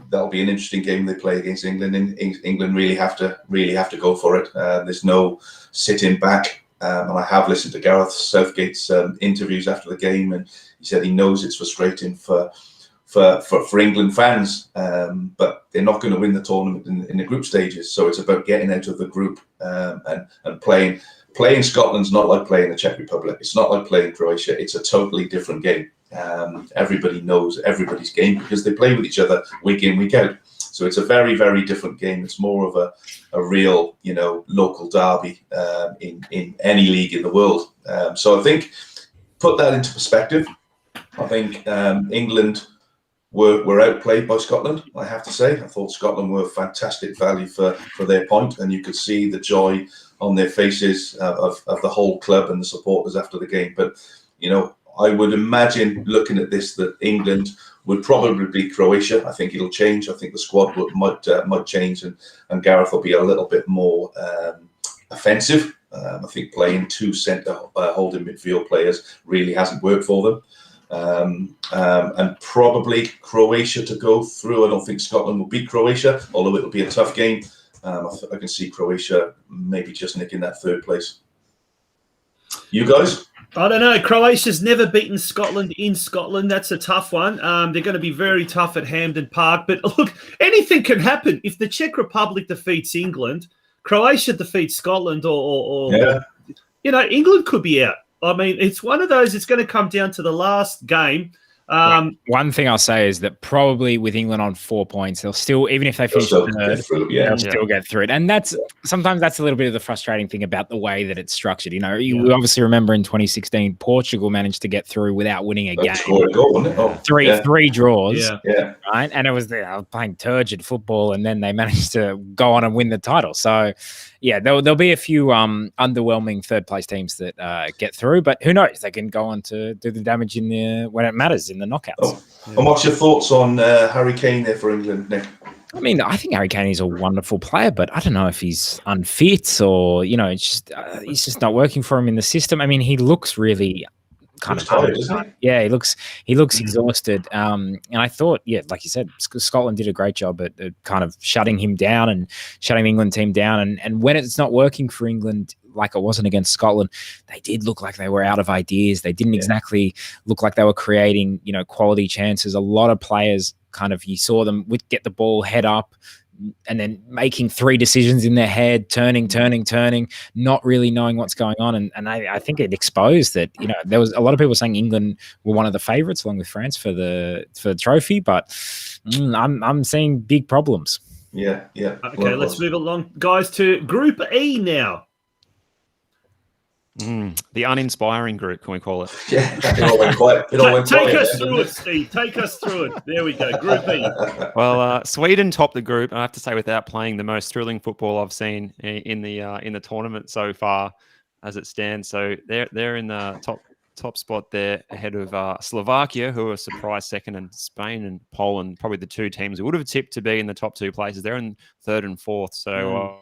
That'll be an interesting game they play against England. England really have to go for it. There's no sitting back. And I have listened to Gareth Southgate's interviews after the game, and he said he knows it's frustrating for England fans, but they're not going to win the tournament in the group stages. So it's about getting out of the group and playing. Playing Scotland's not like playing the Czech Republic. It's not like playing Croatia. It's a totally different game. Everybody knows everybody's game because they play with each other week in, week out. So it's a very, very different game. It's more of a real, local derby in any league in the world. So I think, put that into perspective, I think England were outplayed by Scotland, I have to say. I thought Scotland were fantastic value for their point, and you could see the joy on their faces of the whole club and the supporters after the game. But, I would imagine, looking at this, that England would probably be Croatia. I think it'll change. I think the squad might change, and Gareth will be a little bit more offensive. I think playing two centre holding midfield players really hasn't worked for them. And probably Croatia to go through. I don't think Scotland will beat Croatia, although it'll be a tough game. I can see Croatia maybe just nicking that third place. You guys? I don't know. Croatia's never beaten Scotland in Scotland. That's a tough one. They're going to be very tough at Hampden Park. But look, anything can happen. If the Czech Republic defeats England, Croatia defeats Scotland, or England could be out. I mean, it's one of those, it's going to come down to the last game. One thing I'll say is that probably with England on 4 points, they'll still, even if they finish third, they'll still get through it. And sometimes that's a little bit of the frustrating thing about the way that it's structured. You obviously remember in 2016, Portugal managed to get through without winning a game. Three draws, right? And it was playing turgid football, and then they managed to go on and win the title. So, there'll be a few underwhelming third place teams that get through, but who knows? They can go on to do the damage when it matters in the knockouts. And what's your thoughts on Harry Kane there for England, Nick? I mean, I think Harry Kane is a wonderful player, but I don't know if he's unfit or he's just not working for him in the system. I mean, he looks really kind of tired, doesn't he? Yeah, he looks exhausted. And I thought, like you said, Scotland did a great job at kind of shutting him down and shutting the England team down. And when it's not working for England, like it wasn't against Scotland, they did look like they were out of ideas. They didn't exactly look like they were creating, quality chances. A lot of players you saw them get the ball head up and then making three decisions in their head, turning, not really knowing what's going on. And I think it exposed that, there was a lot of people saying England were one of the favourites along with France for the trophy, but I'm seeing big problems. Yeah. Okay, let's move along, guys, to Group E now. The uninspiring group, can we call it? Yeah, it all went quiet. Take us through it, Steve. Take us through it. There we go. Group E. Well, Sweden topped the group. I have to say, without playing the most thrilling football I've seen in the tournament so far, as it stands. So they're in the top spot there, ahead of Slovakia, who are surprise second, and Spain and Poland, probably the two teams who would have tipped to be in the top two places. They're in third and fourth. So.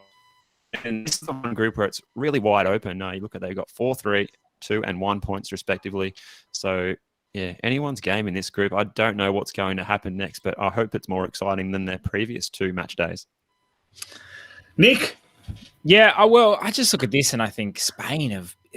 And this is the one group where it's really wide open. You look at, they've got 4, 3, 2, and 1 points respectively. So, anyone's game in this group. I don't know what's going to happen next, but I hope it's more exciting than their previous 2 match days. Nick? Yeah, I just look at this and I think Spain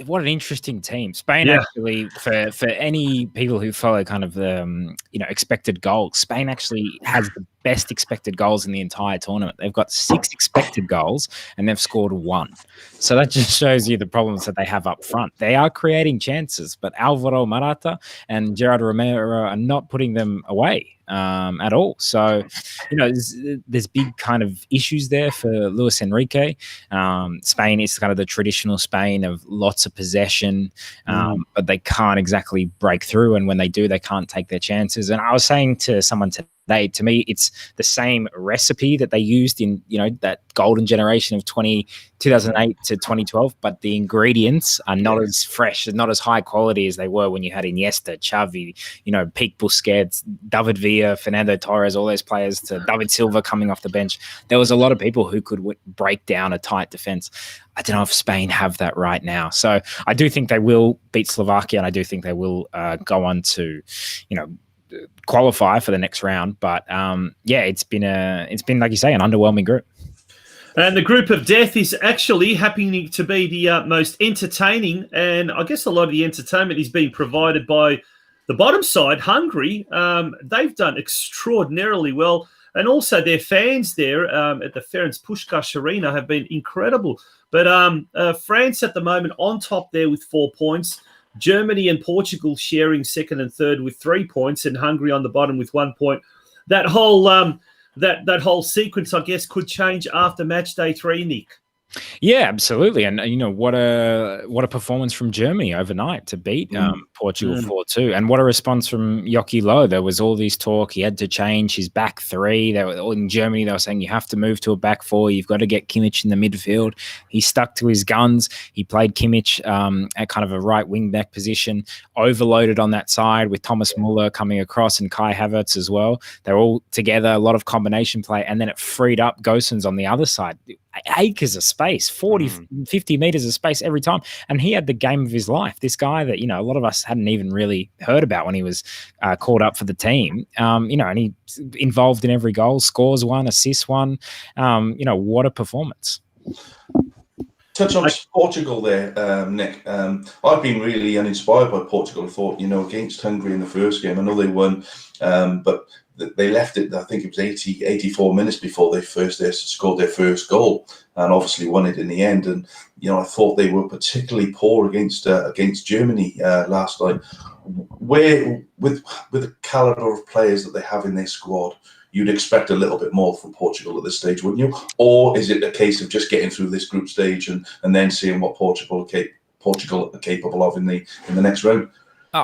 what an interesting team. Spain actually, for any people who follow kind of the expected goals, Spain actually has the best expected goals in the entire tournament. They've got 6 expected goals and they've scored 1. So that just shows you the problems that they have up front. They are creating chances, but Alvaro Morata and Gerard Romero are not putting them away at all. So, there's big kind of issues there for Luis Enrique. Spain is kind of the traditional Spain of lots of possession, but they can't exactly break through. And when they do, they can't take their chances. And I was saying to someone today, To me, it's the same recipe that they used in, that golden generation of 2008 to 2012, but the ingredients are not as fresh and not as high quality as they were when you had Iniesta, Xavi, Pique Busquets, David Villa, Fernando Torres, all those players, to David Silva coming off the bench. There was a lot of people who could break down a tight defense. I don't know if Spain have that right now. So I do think they will beat Slovakia, and I do think they will go on to, qualify for the next round. But it's been like you say, an underwhelming group. And the group of death is actually happening to be the most entertaining, and I guess a lot of the entertainment is being provided by the bottom side, Hungary. They've done extraordinarily well, and also their fans there at the Ferenc Puskás Arena have been incredible. But France at the moment on top there with 4 points. Germany and Portugal sharing second and third with 3 points, and Hungary on the bottom with 1 point. That whole that whole sequence, I guess, could change after match day 3, Nick. Yeah, absolutely. And what a performance from Germany overnight to beat Portugal 4-2. And what a response from Joachim Löw. There was all this talk. He had to change his back three. In Germany, they were saying you have to move to a back four. You've got to get Kimmich in the midfield. He stuck to his guns. He played Kimmich at kind of a right wing back position, overloaded on that side with Thomas Muller coming across and Kai Havertz as well. They're all together, a lot of combination play. And then it freed up Gosens on the other side. Acres of space, 40, 50 meters of space every time. And he had the game of his life. This guy that, a lot of us hadn't even really heard about when he was called up for the team, and he's involved in every goal, scores one, assists one. What a performance. Touch on Portugal there, Nick. I've been really uninspired by Portugal. I thought, against Hungary in the first game, I know they won, but they left it, I think it was 84 minutes before they scored their first goal, and obviously won it in the end. And, I thought they were particularly poor against Germany last night. Where, with the caliber of players that they have in their squad, you'd expect a little bit more from Portugal at this stage, wouldn't you? Or is it a case of just getting through this group stage and then seeing what Portugal are capable of in the next round?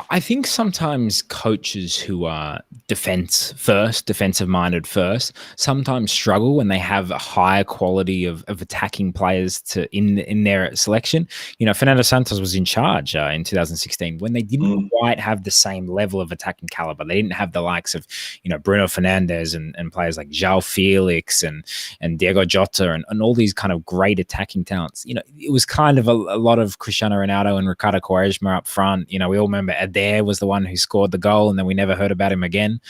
I think sometimes coaches who are defensive-minded first, sometimes struggle when they have a higher quality of attacking players in their selection. Fernando Santos was in charge in 2016 when they didn't quite have the same level of attacking caliber. They didn't have the likes of, Bruno Fernandes and players like João Felix and Diego Jota and all these kind of great attacking talents. It was kind of a lot of Cristiano Ronaldo and Ricardo Quaresma up front. We all remember Adair was the one who scored the goal, and then we never heard about him again.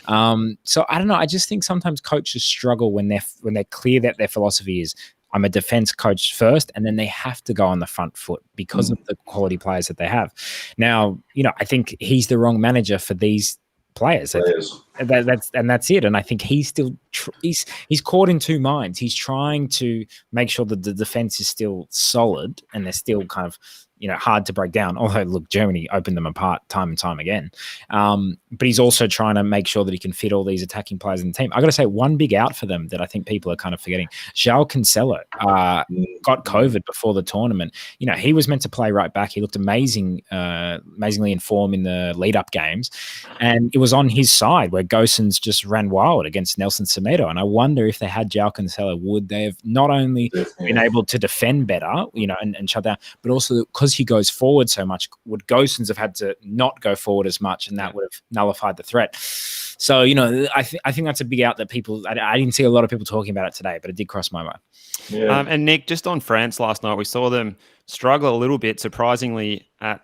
So I don't know. I just think sometimes coaches struggle when they're clear that their philosophy is I'm a defense coach first, and then they have to go on the front foot because of the quality players that they have. Now, I think he's the wrong manager for these players. That's it. And I think he's still he's caught in two minds. He's trying to make sure that the defense is still solid and they're still kind of hard to break down. Although, look, Germany opened them apart time and time again. But he's also trying to make sure that he can fit all these attacking players in the team. I got to say, one big out for them that I think people are kind of forgetting. João Cancelo got COVID before the tournament. He was meant to play right back. He looked amazingly in form in the lead-up games. And it was on his side where Gosens just ran wild against Nelson Semedo. And I wonder if they had João Cancelo, would they have not only been able to defend better, and shut down, but also because he goes forward so much, would Gosens have had to not go forward as much, and that would have nullified the threat. So, I think that's a big out that I didn't see a lot of people talking about it today, but it did cross my mind. Yeah. And Nick, just on France last night, we saw them struggle a little bit, surprisingly, at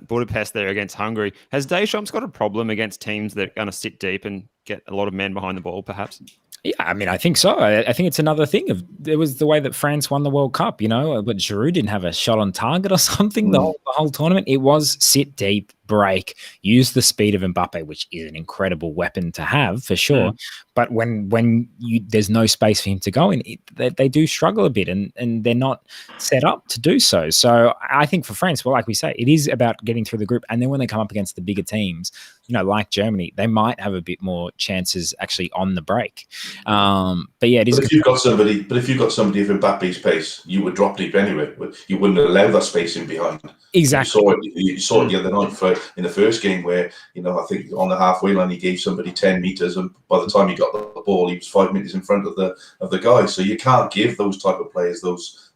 Budapest there against Hungary. Has Deschamps got a problem against teams that are going to sit deep and get a lot of men behind the ball, perhaps? Yeah, I think so. I think it's another thing. It was the way that France won the World Cup, but Giroud didn't have a shot on target or something the whole tournament. It was sit deep, break, use the speed of Mbappe, which is an incredible weapon to have for sure. But when there's no space for him to go in, they do struggle a bit, and they're not set up to do so. So I think for France, well, like we say, it is about getting through the group, and then when they come up against the bigger teams, like Germany, they might have a bit more chances actually on the break. But yeah, it is. But if you've got somebody of Mbappe's pace, you would drop deep anyway. You wouldn't allow that space in behind. Exactly. You saw it the other night for in the first game where, I think on the halfway line he gave somebody 10 meters, and by the time he got the ball, he was 5 meters in front of the guy. So you can't give those type of players those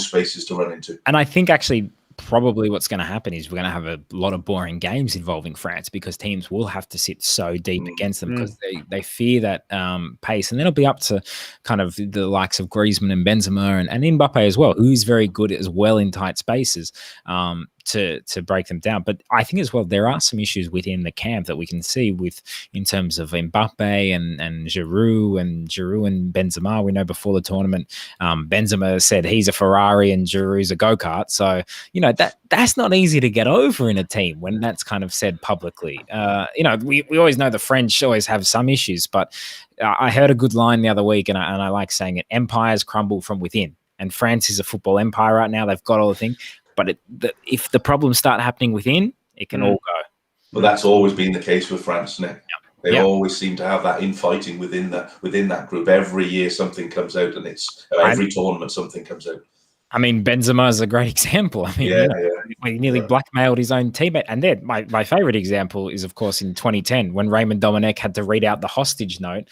spaces to run into. And I think actually probably what's going to happen is we're going to have a lot of boring games involving France, because teams will have to sit so deep against them because they fear that pace. And then it'll be up to kind of the likes of Griezmann and Benzema and Mbappe as well, who is very good as well in tight spaces to break them down. But I think as well, there are some issues within the camp that we can see in terms of Mbappe and Giroud and Benzema. We know before the tournament, Benzema said he's a Ferrari and Giroud's a go-kart. So, that's not easy to get over in a team when that's kind of said publicly. We always know the French always have some issues, but I heard a good line the other week, and I like saying it: empires crumble from within. And France is a football empire right now. They've got all the things. But if the problems start happening within, it can all go. But that's always been the case with France, Nick. They always seem to have that infighting within that group. Every year something comes out, and every tournament something comes out. I mean, Benzema is a great example. I mean, he nearly blackmailed his own teammate. And then my favorite example is, of course, in 2010 when Raymond Domenech had to read out the hostage note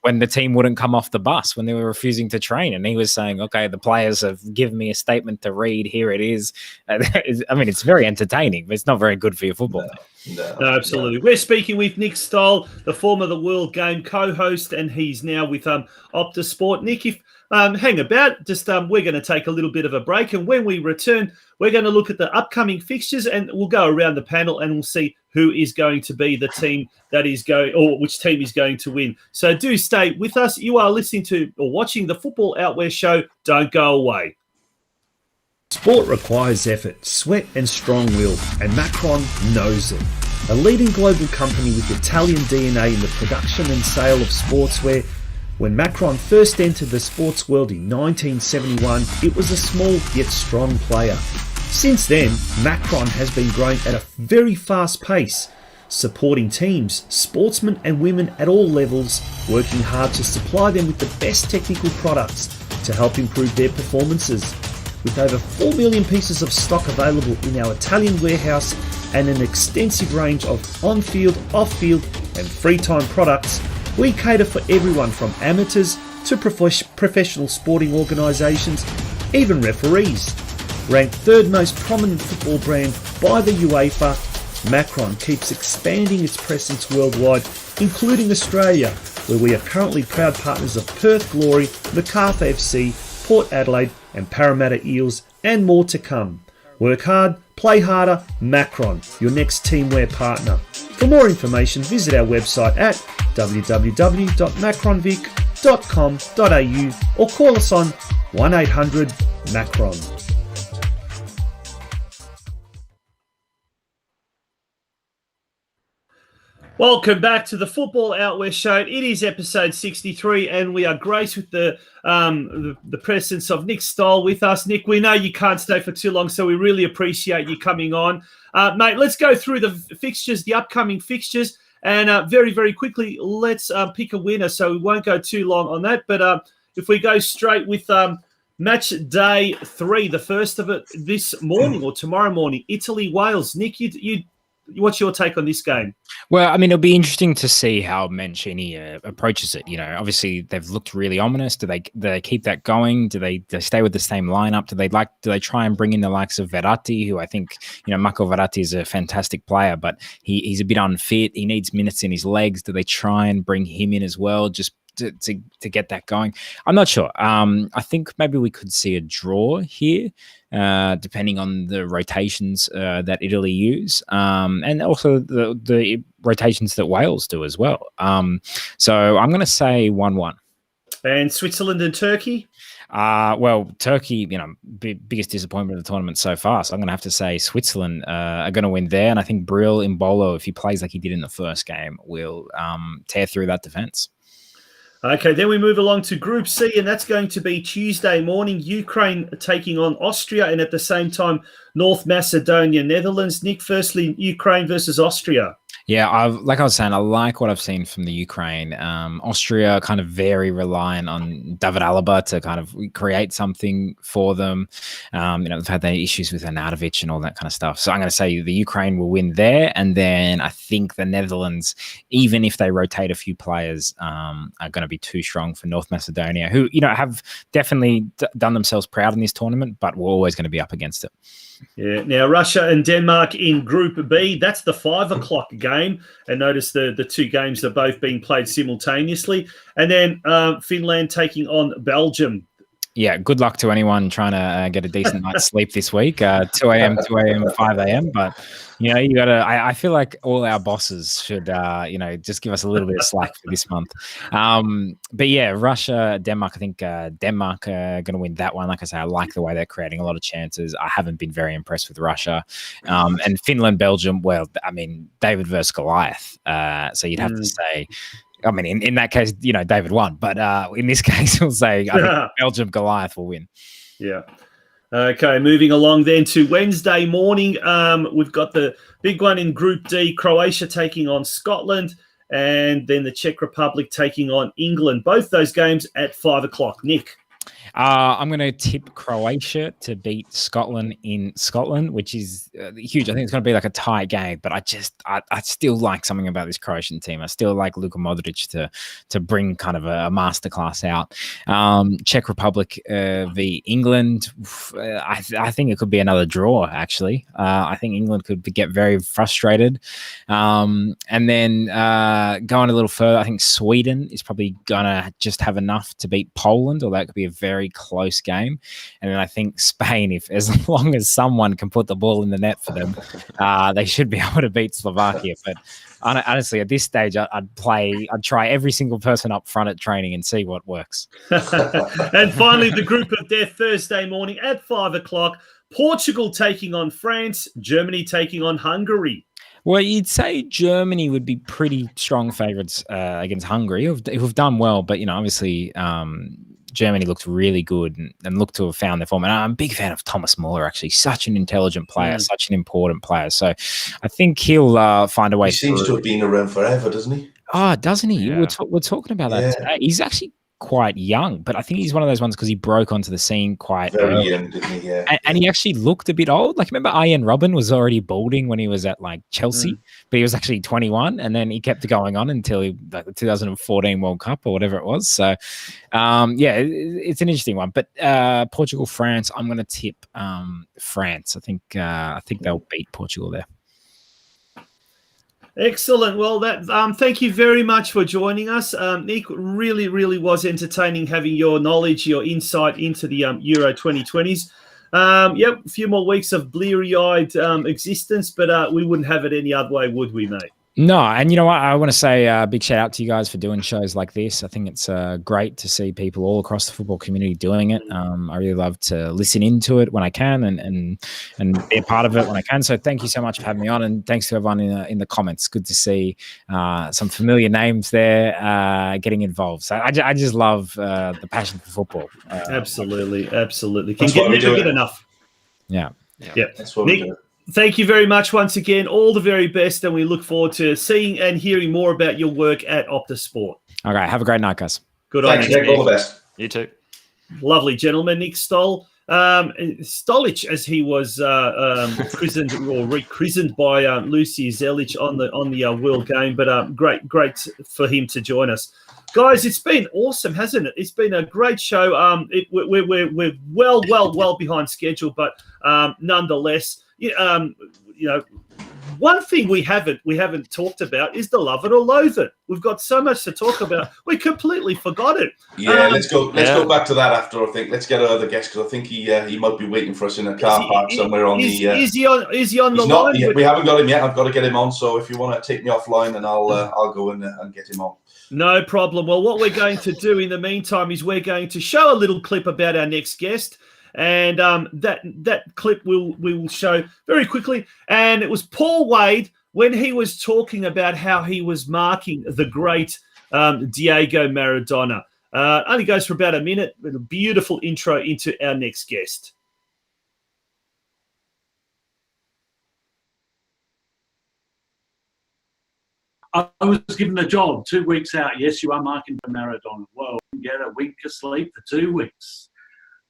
when the team wouldn't come off the bus, when they were refusing to train. And he was saying, okay, the players have given me a statement to read. Here it is. I mean, it's very entertaining, but it's not very good for your football. No, absolutely. We're speaking with Nick Stoll, the former The World Game co-host, and he's now with Optus Sport. Nick, if hang about, just we're going to take a little bit of a break, and when we return, we're going to look at the upcoming fixtures, and we'll go around the panel and we'll see who is going to be the team that is going, or which team is going to win. So do stay with us. You are listening to or watching the Football Outwear Show. Don't go away. Sport requires effort, sweat and strong will, and Macron knows it. A leading global company with Italian DNA in the production and sale of sportswear. When Macron first entered the sports world in 1971, it was a small yet strong player. Since then, Macron has been growing at a very fast pace, supporting teams, sportsmen and women at all levels, working hard to supply them with the best technical products to help improve their performances. With over 4 million pieces of stock available in our Italian warehouse and an extensive range of on-field, off-field and free-time products, we cater for everyone from amateurs to professional sporting organisations, even referees. Ranked third most prominent football brand by the UEFA, Macron keeps expanding its presence worldwide, including Australia, where we are currently proud partners of Perth Glory, Macarthur FC, Port Adelaide and Parramatta Eels, and more to come. Work hard, play harder, Macron, your next teamwear partner. For more information, visit our website at www.macronvic.com.au or call us on 1800 Macron. Welcome back to the Football Outwear Show. It is episode 63, and we are graced with the presence of Nick Stoll with us. Nick, we know you can't stay for too long, so we really appreciate you coming on. Mate, let's go through the fixtures, the upcoming fixtures, and very, very quickly, let's pick a winner, so we won't go too long on that. But if we go straight with match day 3, the first of it this morning or tomorrow morning, Italy-Wales. Nick, what's your take on this game? Well, I mean, it'll be interesting to see how Mancini approaches it. Obviously they've looked really ominous. Do they keep that going? Do they stay with the same lineup? Do they try and bring in the likes of Verratti, who I think, Marco Verratti is a fantastic player, but he's a bit unfit. He needs minutes in his legs. Do they try and bring him in as well, just to get that going? I'm not sure. I think maybe we could see a draw here, depending on the rotations that Italy use, and also the rotations that Wales do as well. So I'm going to say 1-1. And Switzerland and Turkey? Well, Turkey, biggest disappointment of the tournament so far. So I'm going to have to say Switzerland are going to win there. And I think Bril Imbolo, if he plays like he did in the first game, will tear through that defense. Okay, then we move along to Group C, and that's going to be Tuesday morning. Ukraine taking on Austria, and at the same time, North Macedonia, Netherlands. Nick, firstly, Ukraine versus Austria. Yeah, like I was saying, I like what I've seen from the Ukraine. Austria kind of very reliant on David Alaba to kind of create something for them. They've had their issues with Arnautovic and all that kind of stuff. So I'm going to say the Ukraine will win there. And then I think the Netherlands, even if they rotate a few players, are going to be too strong for North Macedonia, who, have definitely done themselves proud in this tournament, but we're always going to be up against it. Yeah. Now, Russia and Denmark in Group B, that's the 5 o'clock game. And notice the two games are both being played simultaneously. And then Finland taking on Belgium. Yeah, good luck to anyone trying to get a decent night's sleep this week. 2 a.m., 2 a.m., 5 a.m. But, you got to – I feel like all our bosses should, just give us a little bit of slack for this month. But, yeah, Russia, Denmark, I think Denmark are going to win that one. Like I say, I like the way they're creating a lot of chances. I haven't been very impressed with Russia. And Finland, Belgium, well, I mean, David versus Goliath. So you'd have to say – I mean, in that case, David won. But in this case, we'll say I think Belgium Goliath will win. Yeah. Okay, moving along then to Wednesday morning. We've got the big one in Group D, Croatia taking on Scotland, and then the Czech Republic taking on England. Both those games at 5 o'clock. Nick? I'm going to tip Croatia to beat Scotland in Scotland, which is huge. I think it's going to be like a tight game, but I still like something about this Croatian team. I still like Luka Modric to bring kind of a masterclass out. Czech Republic v England. I think it could be another draw, actually. I think England could get very frustrated. And then going a little further, I think Sweden is probably going to just have enough to beat Poland, or that could be a very close game. And then I think Spain, if as long as someone can put the ball in the net for them, they should be able to beat Slovakia. But honestly, at this stage, I'd try every single person up front at training and see what works. And finally, the group of death Thursday morning at 5 o'clock. Portugal taking on France, Germany taking on Hungary. Well, you'd say Germany would be pretty strong favourites against Hungary, who've done well. But, obviously Germany looked really good and looked to have found their form. And I'm a big fan of Thomas Muller, actually. Such an intelligent player, such an important player. So I think he'll find a way through. He seems to have been around forever, doesn't he? Oh, doesn't he? Yeah. We're talking about that today. He's actually quite young, but I think he's one of those ones because he broke onto the scene quite very young, didn't he? Yeah. And he actually looked a bit old. Like, remember Ian Robin was already balding when he was at like Chelsea, but he was actually 21, and then he kept going on until the 2014 World Cup or whatever it was. So, it's an interesting one. But Portugal, France, I'm going to tip France. I think they'll beat Portugal there. Excellent. Well, thank you very much for joining us. Nick, really, really was entertaining having your knowledge, your insight into the Euro 2020s. A few more weeks of bleary-eyed existence, but we wouldn't have it any other way, would we, mate? No, and you know what? I want to say a big shout out to you guys for doing shows like this. I think it's great to see people all across the football community doing it. I really love to listen into it when I can and be a part of it when I can. So thank you so much for having me on, and thanks to everyone in the comments. Good to see some familiar names there getting involved. So I just love the passion for football. Absolutely. Can never get enough. Yeah. That's what we do. Thank you very much once again. All the very best, and we look forward to seeing and hearing more about your work at Optus Sport. Okay, have a great night, guys. Good on you. Nick. All the best. You too. Lovely gentleman, Nick Stoll. Stolic, as he was christened or rechristened by Lucy Zelic on the World Game, but great for him to join us. Guys, it's been awesome, hasn't it? It's been a great show. We're well behind schedule, but nonetheless, one thing we haven't talked about is the love it or loathe it. We've got so much to talk about. We completely forgot it. Yeah, let's go back to that after. I think let's get our other guest because I think he might be waiting for us in a car park somewhere on the. Is he on the line? We haven't got him yet. I've got to get him on. So if you want to take me offline, and I'll go in and get him on. No problem. Well, what we're going to do in the meantime is we're going to show a little clip about our next guest. And that clip we will show very quickly. And it was Paul Wade when he was talking about how he was marking the great Diego Maradona. Only goes for about a minute. A beautiful intro into our next guest. I was given a job 2 weeks out. Yes, you are marking for Maradona. Well, get a wink of sleep for 2 weeks.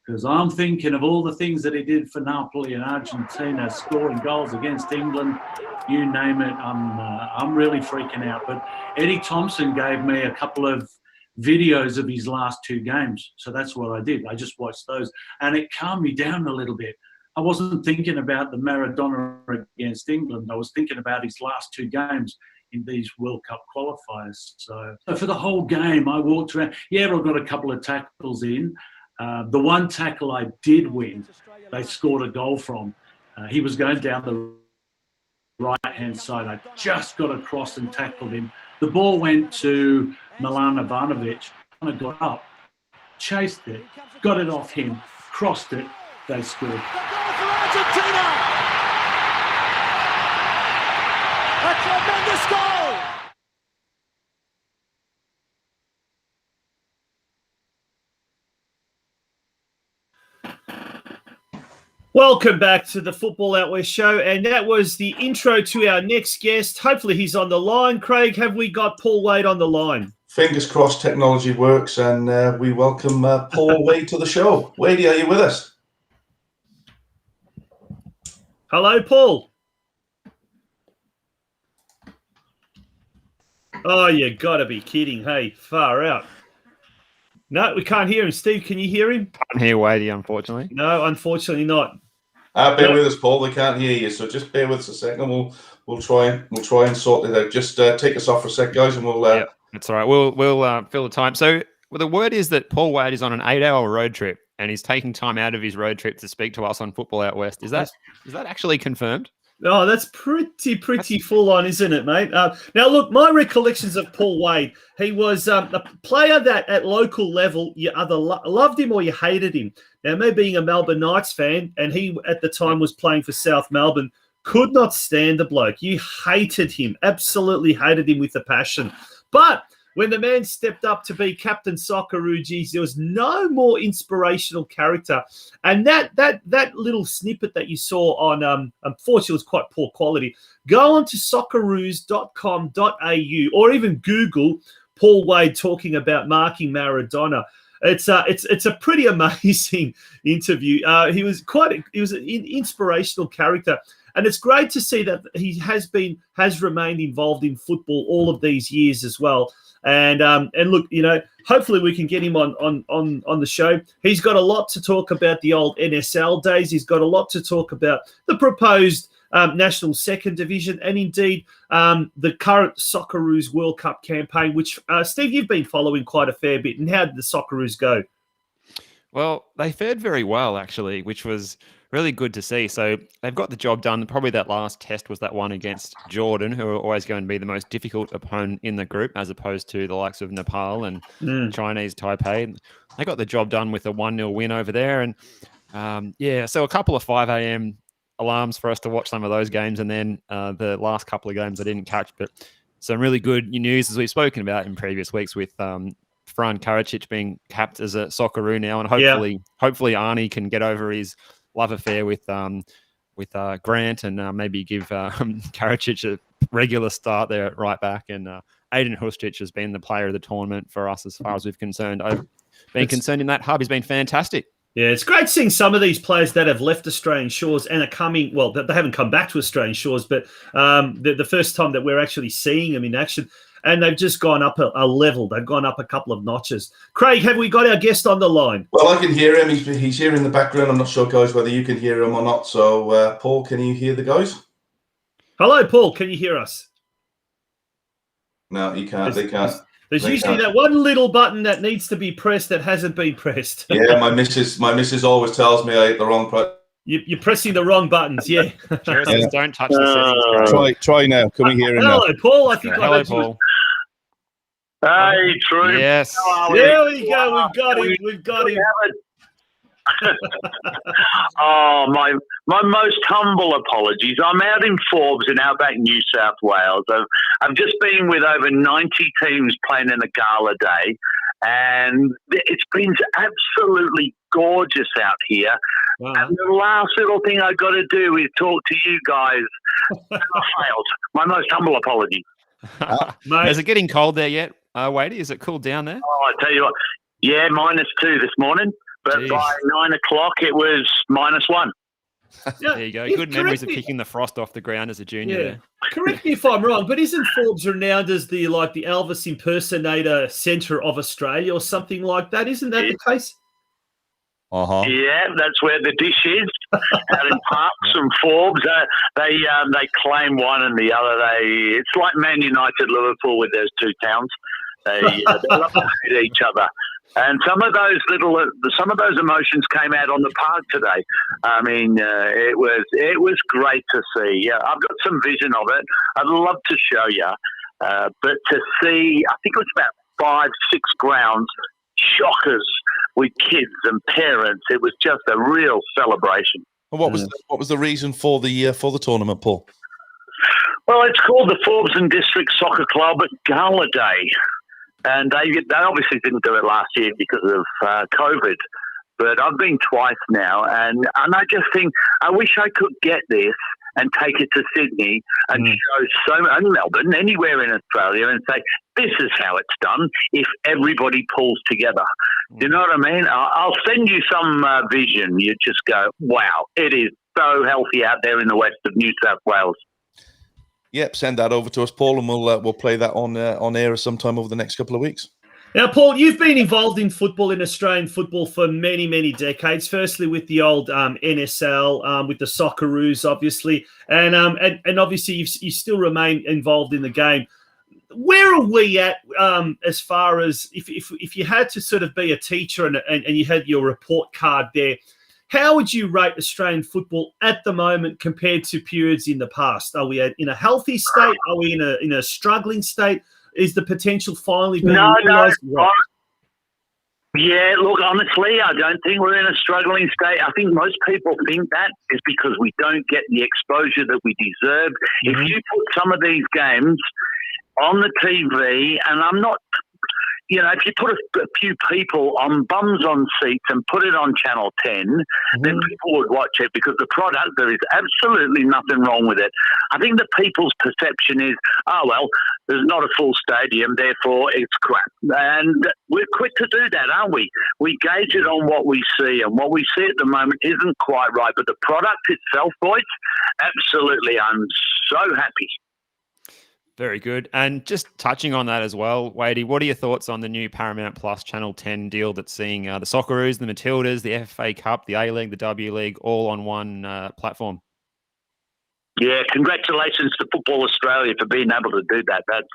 Because I'm thinking of all the things that he did for Napoli and Argentina, scoring goals against England, you name it. I'm really freaking out. But Eddie Thompson gave me a couple of videos of his last 2 games. So that's what I did. I just watched those. And it calmed me down a little bit. I wasn't thinking about the Maradona against England. I was thinking about his last 2 games in these World Cup qualifiers. So for the whole game, I walked around. Yeah, I got a couple of tackles in. The one tackle I did win, they scored a goal from. He was going down the right-hand side. I just got across and tackled him. The ball went to Milan Ivanovic. I got up, chased it, got it off him, crossed it, they scored. Argentina! A tremendous goal! Welcome back to the Football Out West show, and that was the intro to our next guest. Hopefully he's on the line. Craig, have we got Paul Wade on the line? Fingers crossed technology works, and we welcome Paul Wade to the show. Wadey, are you with us? Hello, Paul. Oh, you got to be kidding. Hey, far out. No, we can't hear him. Steve, can you hear him? Can't hear Wadey, unfortunately. No, unfortunately not. Bear with us, Paul. They can't hear you, so just bear with us a second. We'll try and sort it out. Just take us off for a sec, guys, and we'll. Yeah, that's all right. We'll fill the time. So the word is that Paul Wade is on an 8-hour road trip, and he's taking time out of his road trip to speak to us on Football Out West. Is that actually confirmed? Oh, that's pretty full on, isn't it, mate? Now, look, my recollections of Paul Wade, he was a player that at local level, you either loved him or you hated him. Now, me being a Melbourne Knights fan, and he at the time was playing for South Melbourne, could not stand the bloke. You hated him, absolutely hated him with a passion. But when the man stepped up to be Captain Socceroos, there was no more inspirational character. And that little snippet that you saw on, unfortunately, was quite poor quality. Go on to socceroos.com.au or even Google Paul Wade talking about marking Maradona. It's a pretty amazing interview. He was an inspirational character. And it's great to see that he has remained involved in football all of these years as well. And look, hopefully we can get him on the show. He's got a lot to talk about the old NSL days. He's got a lot to talk about the proposed National Second Division and indeed the current Socceroos World Cup campaign, which, Steve, you've been following quite a fair bit. And how did the Socceroos go? Well, they fared very well, actually, which was really good to see. So they've got the job done. Probably that last test was that one against Jordan, who are always going to be the most difficult opponent in the group, as opposed to the likes of Nepal and Chinese Taipei. They got the job done with a 1-0 win over there. And so a couple of 5 a.m. alarms for us to watch some of those games. And then the last couple of games I didn't catch, but some really good news, as we've spoken about in previous weeks, with Fran Karacic being capped as a Socceroo now. And hopefully Arnie can get over his love affair with Grant and maybe give Karacic a regular start there at right back. And Aiden Hustic has been the player of the tournament for us as far as we've concerned. I've been concerned in that hub. He's been fantastic. Yeah, it's great seeing some of these players that have left Australian shores and are coming, well, they haven't come back to Australian shores, but the first time that we're actually seeing them in action. And they've just gone up a level. They've gone up a couple of notches. Craig, have we got our guest on the line? Well, I can hear him. He's here in the background. I'm not sure, guys, whether you can hear him or not. So, Paul, can you hear the guys? Hello, Paul. Can you hear us? No, you can't. They can't. There's usually that one little button that needs to be pressed that hasn't been pressed. Yeah, my missus always tells me I hit the wrong button. You're pressing the wrong buttons, yeah. Don't touch the settings. Try now. Can we hear him now? Hello, Paul. I think Hello, Paul. Hey, Troop. Yes. There we go. We've got him. Oh, my most humble apologies. I'm out in Forbes in outback New South Wales. I've just been with over 90 teams playing in a gala day, and it's been absolutely gorgeous out here. Wow. And the last little thing I got to do is talk to you guys. I failed. My most humble apologies. Mate. Is it getting cold there yet, Wadey? Is it cooled down there? Oh, I tell you what, yeah, -2 this morning, but Jeez. by 9 o'clock it was -1. Yeah, There you go. if- Good memories of correct me- kicking the frost off the ground as a junior Yeah. there. Correct me if I'm wrong, but isn't Forbes renowned as the Elvis impersonator centre of Australia or something like that? Isn't that the case? Yeah, that's where the dish is. Out in Parks and Forbes, they claim one and the other. It's like Man United, Liverpool with those two towns. They love to hate each other. And some of those emotions came out on the park today. I mean, it was great to see. Yeah, I've got some vision of it. I'd love to show you, but to see, I think it was about 5, 6 grounds, shockers with kids and parents. It was just a real celebration. And what was the reason for the tournament, Paul? Well, it's called the Forbes and District Soccer Club at Gala Day. And they obviously didn't do it last year because of COVID. But I've been twice now, and I just think I wish I could get this and take it to Sydney and show and Melbourne, anywhere in Australia, and say, this is how it's done if everybody pulls together. You know what I mean? I'll send you some vision. You just go, wow, it is so healthy out there in the west of New South Wales. Yep, send that over to us, Paul, and we'll play that on air sometime over the next couple of weeks. Now, Paul, you've been involved in football, in Australian football, for many, many decades. Firstly, with the old NSL, with the Socceroos, obviously, and obviously you still remain involved in the game. Where are we at as far as if you had to sort of be a teacher and you had your report card there? How would you rate Australian football at the moment compared to periods in the past? Are we in a healthy state? Are we in a struggling state? Is the potential finally being realised? No. Yeah, look, honestly, I don't think we're in a struggling state. I think most people think that is because we don't get the exposure that we deserve. If you put some of these games on the TV, and I'm not... You know, if you put a few people on bums on seats and put it on Channel 10, then people would watch it because the product, there is absolutely nothing wrong with it. I think the people's perception is, oh, well, there's not a full stadium, therefore it's crap. And we're quick to do that, aren't we? We gauge it on what we see, and what we see at the moment isn't quite right. But the product itself, boys, absolutely, I'm so happy. Very good. And just touching on that as well, Wadey, what are your thoughts on the new Paramount Plus Channel 10 deal that's seeing the Socceroos, the Matildas, the FA Cup, the A-League, the W League, all on one platform? Yeah, congratulations to Football Australia for being able to do that. That's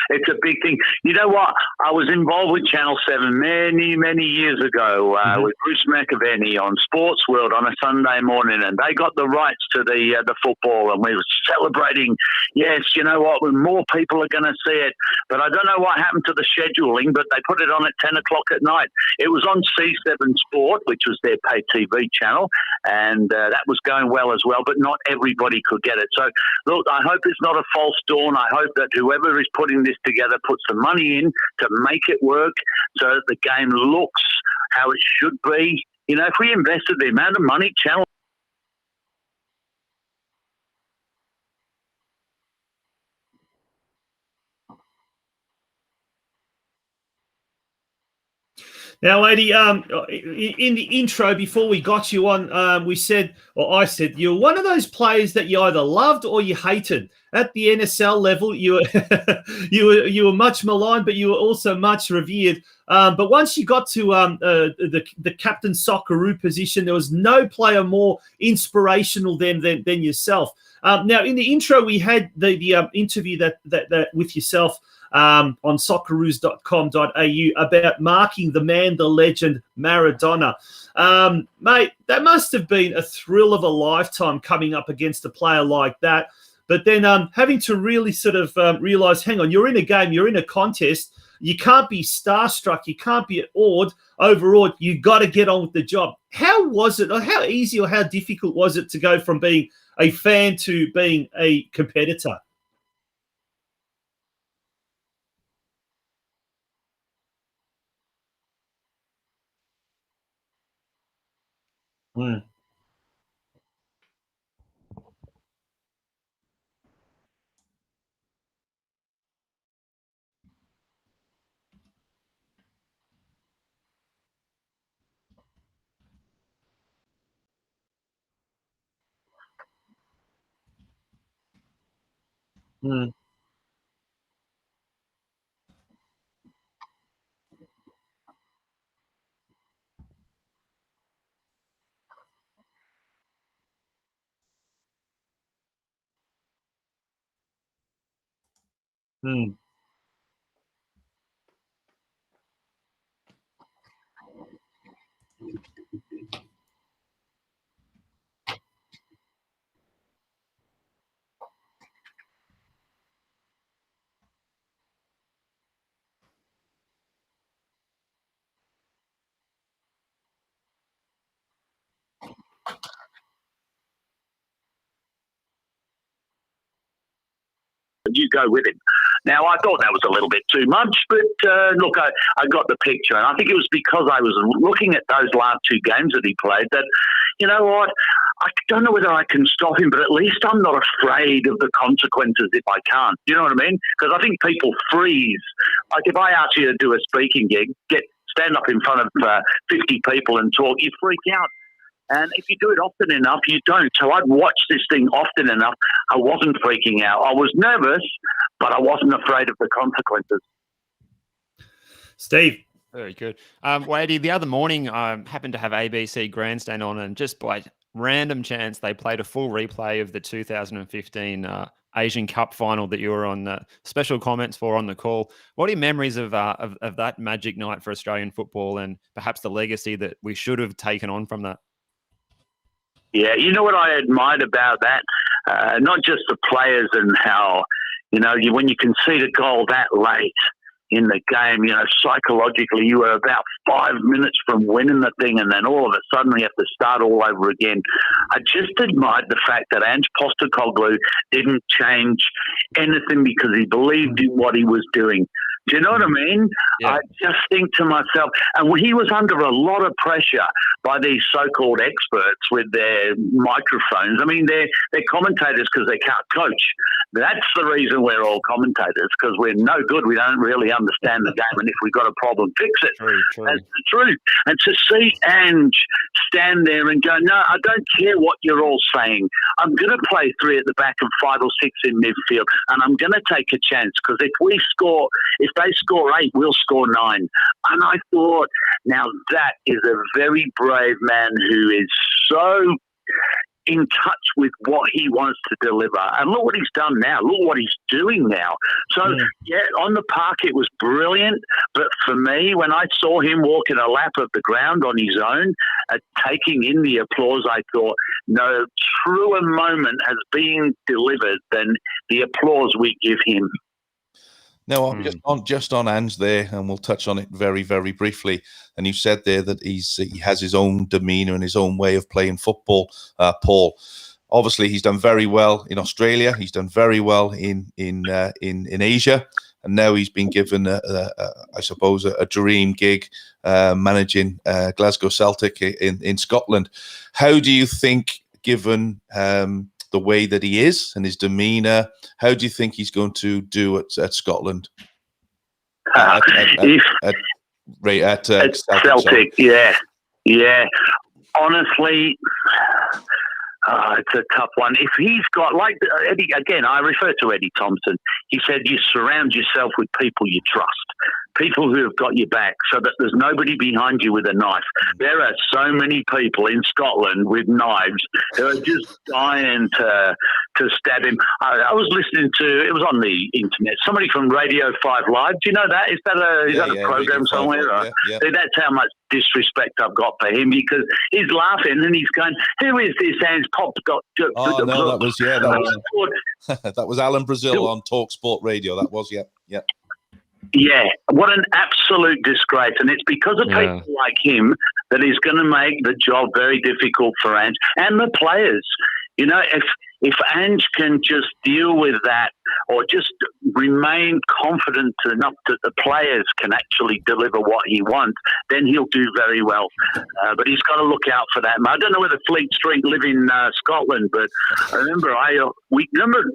it's a big thing. You know what? I was involved with Channel 7 many, many years ago with Bruce McAvenny on Sports World on a Sunday morning, and they got the rights to the football, and we were celebrating. Yes, you know what? More people are going to see it, but I don't know what happened to the scheduling, but they put it on at 10 o'clock at night. It was on C7 Sport, which was their pay TV channel, and that was going well as well, but not everybody could get it. So, look, I hope it's not a false dawn. I hope that whoever is putting this together puts some money in to make it work so that the game looks how it should be. You know, if we invested the amount of money, Channel Now, lady, in the intro before we got you on, we said, or I said, you're one of those players that you either loved or you hated. At the NSL level, you were you were much maligned, but you were also much revered. But once you got to the captain Socceroo position, there was no player more inspirational than yourself. Now, in the intro, we had the interview that with yourself. On socceroos.com.au about marking the man, the legend, Maradona. Mate, that must have been a thrill of a lifetime coming up against a player like that. But then having to really sort of realise, hang on, you're in a game, you're in a contest, you can't be starstruck, you can't be overawed, you got to get on with the job. How was it, or how easy or how difficult was it to go from being a fan to being a competitor? Mm. Mm. Mm. You go with him. Now, I thought that was a little bit too much, but look, I got the picture. And I think it was because I was looking at those last two games that he played that, you know what, I don't know whether I can stop him, but at least I'm not afraid of the consequences if I can't. You know what I mean? Because I think people freeze. Like if I ask you to do a speaking gig, stand up in front of 50 people and talk, you freak out. And if you do it often enough, you don't. So I'd watched this thing often enough. I wasn't freaking out. I was nervous, but I wasn't afraid of the consequences. Steve. Very good. Wadey, the other morning I happened to have ABC Grandstand on, and just by random chance, they played a full replay of the 2015 Asian Cup final that you were on special comments for on the call. What are your memories of that magic night for Australian football, and perhaps the legacy that we should have taken on from that? Yeah, you know what I admired about that? Not just the players and how, when you concede a goal that late in the game, psychologically you were about 5 minutes from winning the thing, and then all of a sudden you have to start all over again. I just admired the fact that Ange Postecoglou didn't change anything because he believed in what he was doing. Do you know what I mean? Yeah. I just think to myself, and he was under a lot of pressure by these so-called experts with their microphones. I mean, they're commentators because they can't coach. That's the reason we're all commentators, because we're no good. We don't really understand the game, and if we've got a problem, fix it. True. That's the truth. And to see Ange stand there and go, no, I don't care what you're all saying. I'm going to play 3 at the back and 5 or 6 in midfield, and I'm going to take a chance, because if they score 8, we'll score 9. And I thought, now that is a very brave man who is so in touch with what he wants to deliver. And look what he's done now. Look what he's doing now. So, on the park it was brilliant. But for me, when I saw him walking a lap of the ground on his own, taking in the applause, I thought, no truer moment has been delivered than the applause we give him. No, I'm just on Ange there, and we'll touch on it very, very briefly. And you said there that he has his own demeanour and his own way of playing football, Paul. Obviously, he's done very well in Australia. He's done very well in Asia, and now he's been given, I suppose, a dream gig managing Glasgow Celtic in Scotland. How do you think, given the way that he is and his demeanour, how do you think he's going to do at Scotland? At Celtic, yeah. Honestly, it's a tough one. If he's got, like Eddie, again, I refer to Eddie Thompson. He said you surround yourself with people you trust, people who have got your back, so that there's nobody behind you with a knife. There are so many people in Scotland with knives who are just dying to stab him. I was listening to, it was on the internet, somebody from Radio 5 Live. Do you know that? Is that a program somewhere? Yeah. That's how much disrespect I've got for him, because he's laughing and he's going, who is this Ange Pop got? That was Alan Brazil on Talk Sport Radio. That was, yeah. Yeah, what an absolute disgrace. And it's because of people like him that is going to make the job very difficult for Ange and the players. If Ange can just deal with that, or just remain confident enough that the players can actually deliver what he wants, then he'll do very well. But he's got to look out for that. I don't know whether Fleet Street live in Scotland, but I remember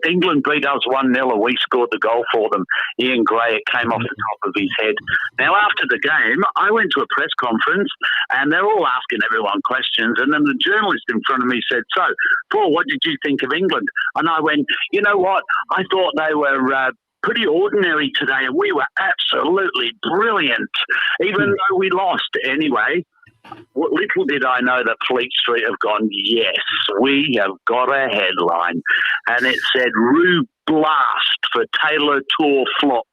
England beat us 1-0 and we scored the goal for them. Ian Gray, it came off the top of his head. Now, after the game, I went to a press conference and they're all asking everyone questions. And then the journalist in front of me said, so, Paul, what did you think of England. And I went, you know what? I thought they were pretty ordinary today, and we were absolutely brilliant, even though we lost anyway. Little did I know that Fleet Street have gone, yes, we have got a headline. And it said, Rue Blast for Taylor Tour flops.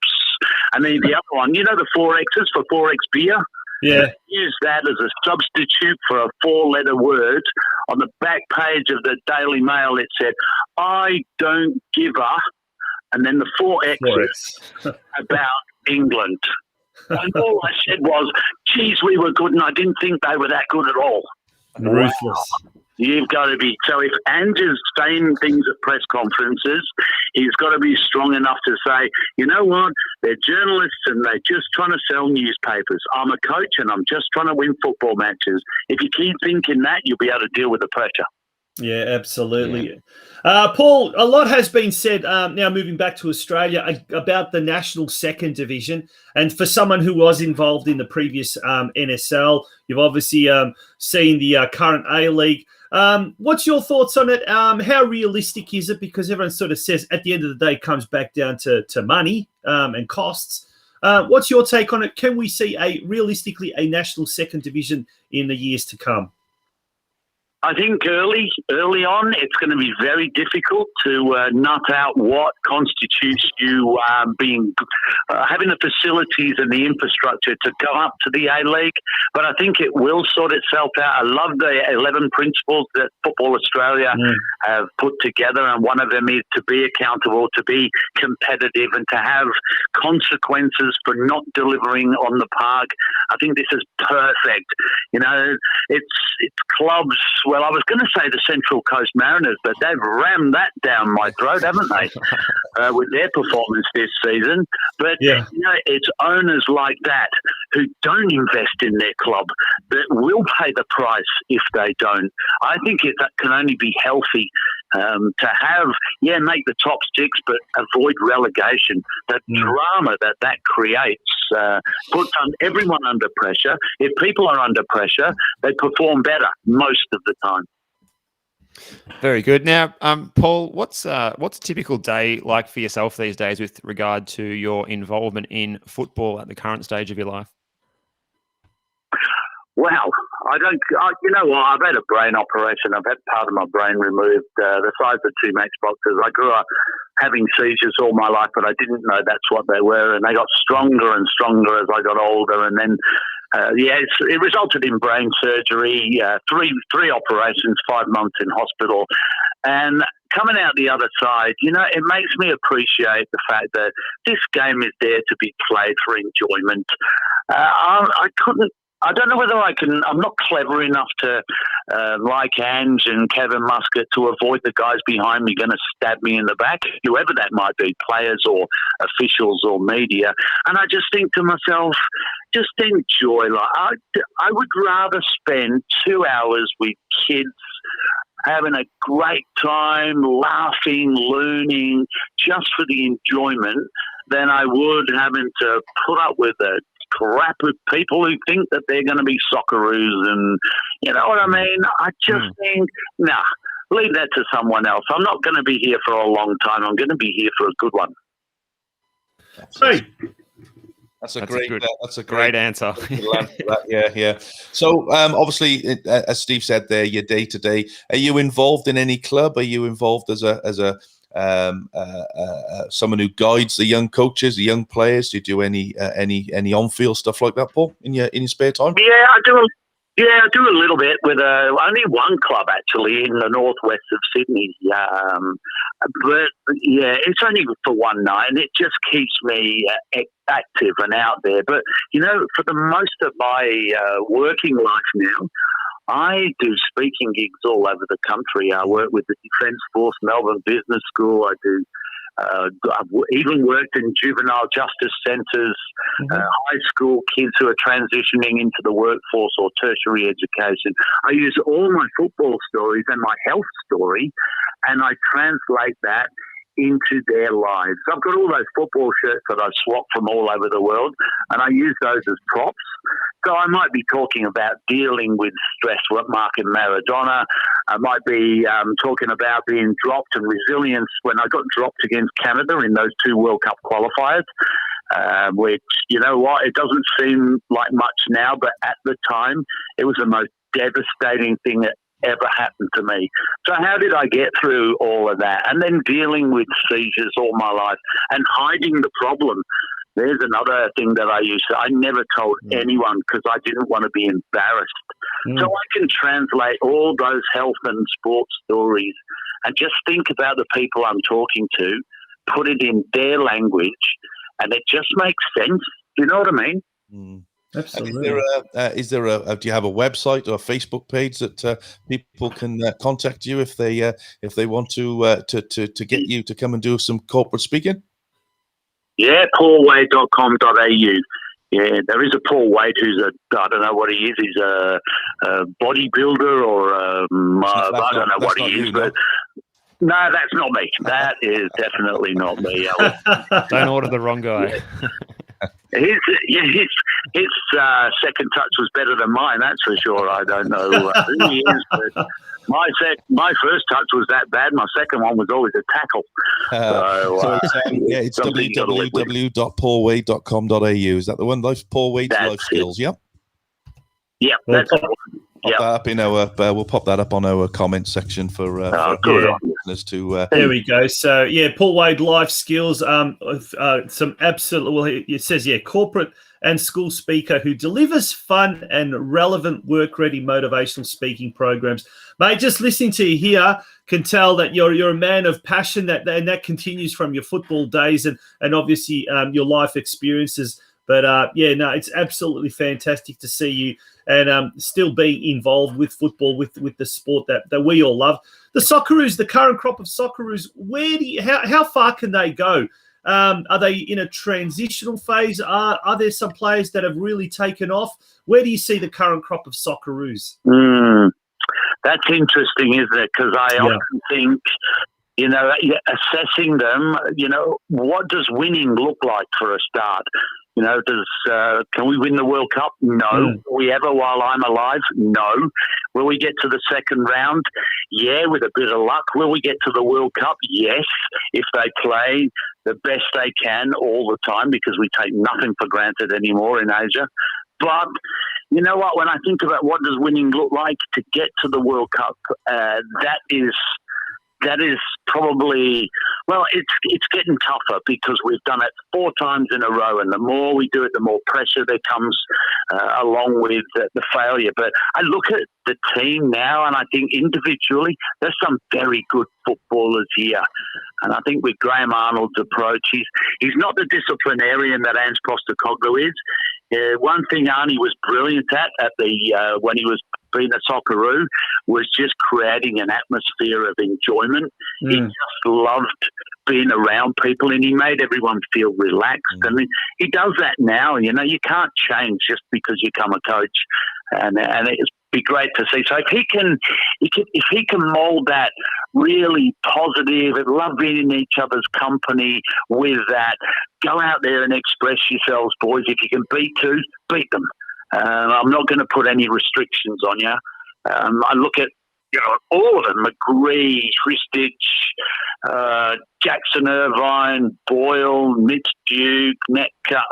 And then the other one, you know the 4Xs for 4X beer? Yeah. Use that as a substitute for a 4-letter word. On the back page of the Daily Mail, it said, I don't give a, and then the 4Xs about England. And all I said was, geez, we were good, and I didn't think they were that good at all. Ruthless. Wow. You've got to be. So if Andrew's saying things at press conferences, he's got to be strong enough to say, you know what, they're journalists and they're just trying to sell newspapers. I'm a coach and I'm just trying to win football matches. If you keep thinking that, you'll be able to deal with the pressure. Yeah, absolutely. Yeah. Paul, a lot has been said now moving back to Australia about the national second division. And for someone who was involved in the previous NSL, you've obviously seen the current A-League. What's your thoughts on it? How realistic is it? Because everyone sort of says at the end of the day, it comes back down to money and costs. What's your take on it? Can we see realistically a national second division in the years to come? I think early on, it's going to be very difficult to nut out what constitutes you having the facilities and the infrastructure to go up to the A-League. But I think it will sort itself out. I love the 11 principles that Football Australia have put together, and one of them is to be accountable, to be competitive, and to have consequences for not delivering on the park. I think this is perfect. You know, it's clubs. Well, I was going to say the Central Coast Mariners, but they've rammed that down my throat, haven't they, with their performance this season? But, you know, it's owners like that who don't invest in their club that will pay the price if they don't. I think that can only be healthy to have, make the top six, but avoid relegation. The drama that creates puts everyone under pressure. If people are under pressure, they perform better most of the time. Very good. Now, Paul, what's a typical day like for yourself these days with regard to your involvement in football at the current stage of your life? Well, you know what? I've had a brain operation. I've had part of my brain removed, the size of 2 matchboxes. I grew up having seizures all my life, but I didn't know that's what they were. And they got stronger and stronger as I got older. And then, it resulted in brain surgery, three operations, 5 months in hospital. And coming out the other side, you know, it makes me appreciate the fact that this game is there to be played for enjoyment. I don't know whether I'm not clever enough to, like Ange and Kevin Muscat, to avoid the guys behind me going to stab me in the back, whoever that might be, players or officials or media. And I just think to myself, just enjoy. I would rather spend 2 hours with kids having a great time, laughing, learning, just for the enjoyment, than I would having to put up with it. Crap with people who think that they're going to be Socceroos, and you know what I mean? I just think, leave that to someone else. I'm not going to be here for a long time. I'm going to be here for a good one. That's a great answer. Yeah. So obviously, as Steve said there, your day to day. Are you involved in any club? Are you involved as a someone who guides the young coaches, the young players? Do you do any on-field stuff like that, Paul, in your spare time? Yeah, I do. I do a little bit with only one club actually in the northwest of Sydney. But it's only for one night, and it just keeps me active and out there. But you know, for the most of my working life now, I do speaking gigs all over the country. I work with the Defence Force, Melbourne Business School. I've even worked in juvenile justice centres, high school kids who are transitioning into the workforce or tertiary education. I use all my football stories and my health story, and I translate that into their lives. I've got all those football shirts that I swap from all over the world, and I use those as props. So I might be talking about dealing with stress, marking Maradona. I might be talking about being dropped and resilience when I got dropped against Canada in those 2 World Cup qualifiers, which, you know what, it doesn't seem like much now, but at the time, it was the most devastating thing that ever happened to me. So how did I get through all of that? And then dealing with seizures all my life and hiding the problem. There's another thing that I never told anyone because I didn't want to be embarrassed. So I can translate all those health and sports stories and just think about the people I'm talking to, put it in their language, and it just makes sense. Do you know what I mean? Absolutely. Is there a do you have a website or a Facebook page that people can contact you if they want to get you to come and do some corporate speaking? Yeah, paulwade.com.au. Yeah, there is a Paul Wade who's I don't know what he is. He's a bodybuilder or I don't know what he is, but no, that's not me. That is definitely not me. Don't order the wrong guy. His second touch was better than mine, that's for sure. I don't know who he is, but my first touch was that bad. My second one was always a tackle. It's www.paulwade.com.au. Is that the one? Those Paul Wade's Life Skills, yep. Yep, that's it. We'll pop that up on our comment section for listeners to. There we go. So Paul Wade Life Skills. Some absolute. Well, it says corporate and school speaker who delivers fun and relevant, work-ready, motivational speaking programs. Mate, just listening to you here can tell that you're a man of passion. And that continues from your football days and obviously your life experiences. But it's absolutely fantastic to see you and still being involved with football, with the sport that we all love. The Socceroos, the current crop of Socceroos, how far can they go? Are they in a transitional phase? Are there some players that have really taken off? Where do you see the current crop of Socceroos? That's interesting, isn't it? Because I often think, assessing them, what does winning look like for a start? Can we win the World Cup? No. Will we ever while I'm alive? No. Will we get to the second round? Yeah, with a bit of luck. Will we get to the World Cup? Yes, if they play the best they can all the time, because we take nothing for granted anymore in Asia. But you know what? When I think about what does winning look like to get to the World Cup, that is probably, it's getting tougher because we've done it 4 times in a row, and the more we do it, the more pressure that comes along with the failure. But I look at the team now, and I think individually there's some very good footballers here. And I think with Graham Arnold's approach, he's not the disciplinarian that Ange Postecoglou is. One thing Arnie was brilliant at when he was being a Socceroo was just creating an atmosphere of enjoyment. He just loved being around people, and he made everyone feel relaxed. And he does that now. You can't change just because you become a coach, and it'd be great to see. So if he can mould that really positive, love being in each other's company with that, go out there and express yourselves, boys. If you can beat 2, beat them. I'm not going to put any restrictions on you. I look at all of them: McGree, Ristich, Jackson Irvine, Boyle, Mitch Duke, Netka.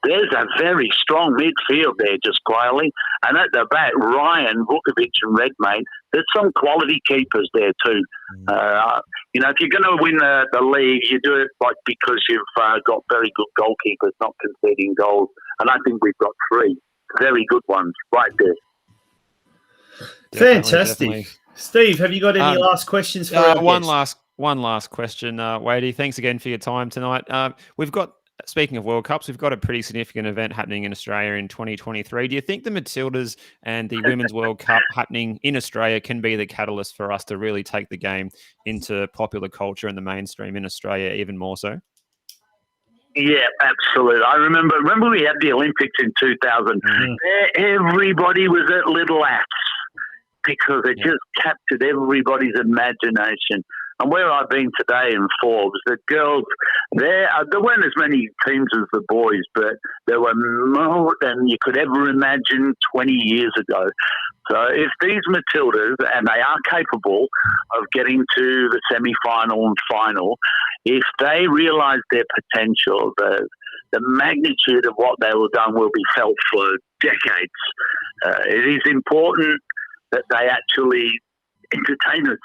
There's a very strong midfield there, just quietly. And at the back, Ryan, Vukovic and Redmayne. There's some quality keepers there too. If you're going to win the league, you do it because you've got very good goalkeepers, not conceding goals. And I think we've got 3 very good ones right there. Fantastic. Definitely. Steve, have you got any last questions for our guest? One last question, Wadey. Thanks again for your time tonight. Speaking of World Cups, we've got a pretty significant event happening in Australia in 2023. Do you think the Matildas and the Women's World Cup happening in Australia can be the catalyst for us to really take the game into popular culture and the mainstream in Australia even more so? Yeah, absolutely. I remember we had the Olympics in 2000. Everybody was at Little Ats because it just captured everybody's imagination. And where I've been today in Forbes, the girls, there weren't as many teams as the boys, but there were more than you could ever imagine 20 years ago. So if these Matildas, and they are capable of getting to the semi-final and final, if they realise their potential, the magnitude of what they will done will be felt for decades. It is important that they actually entertain us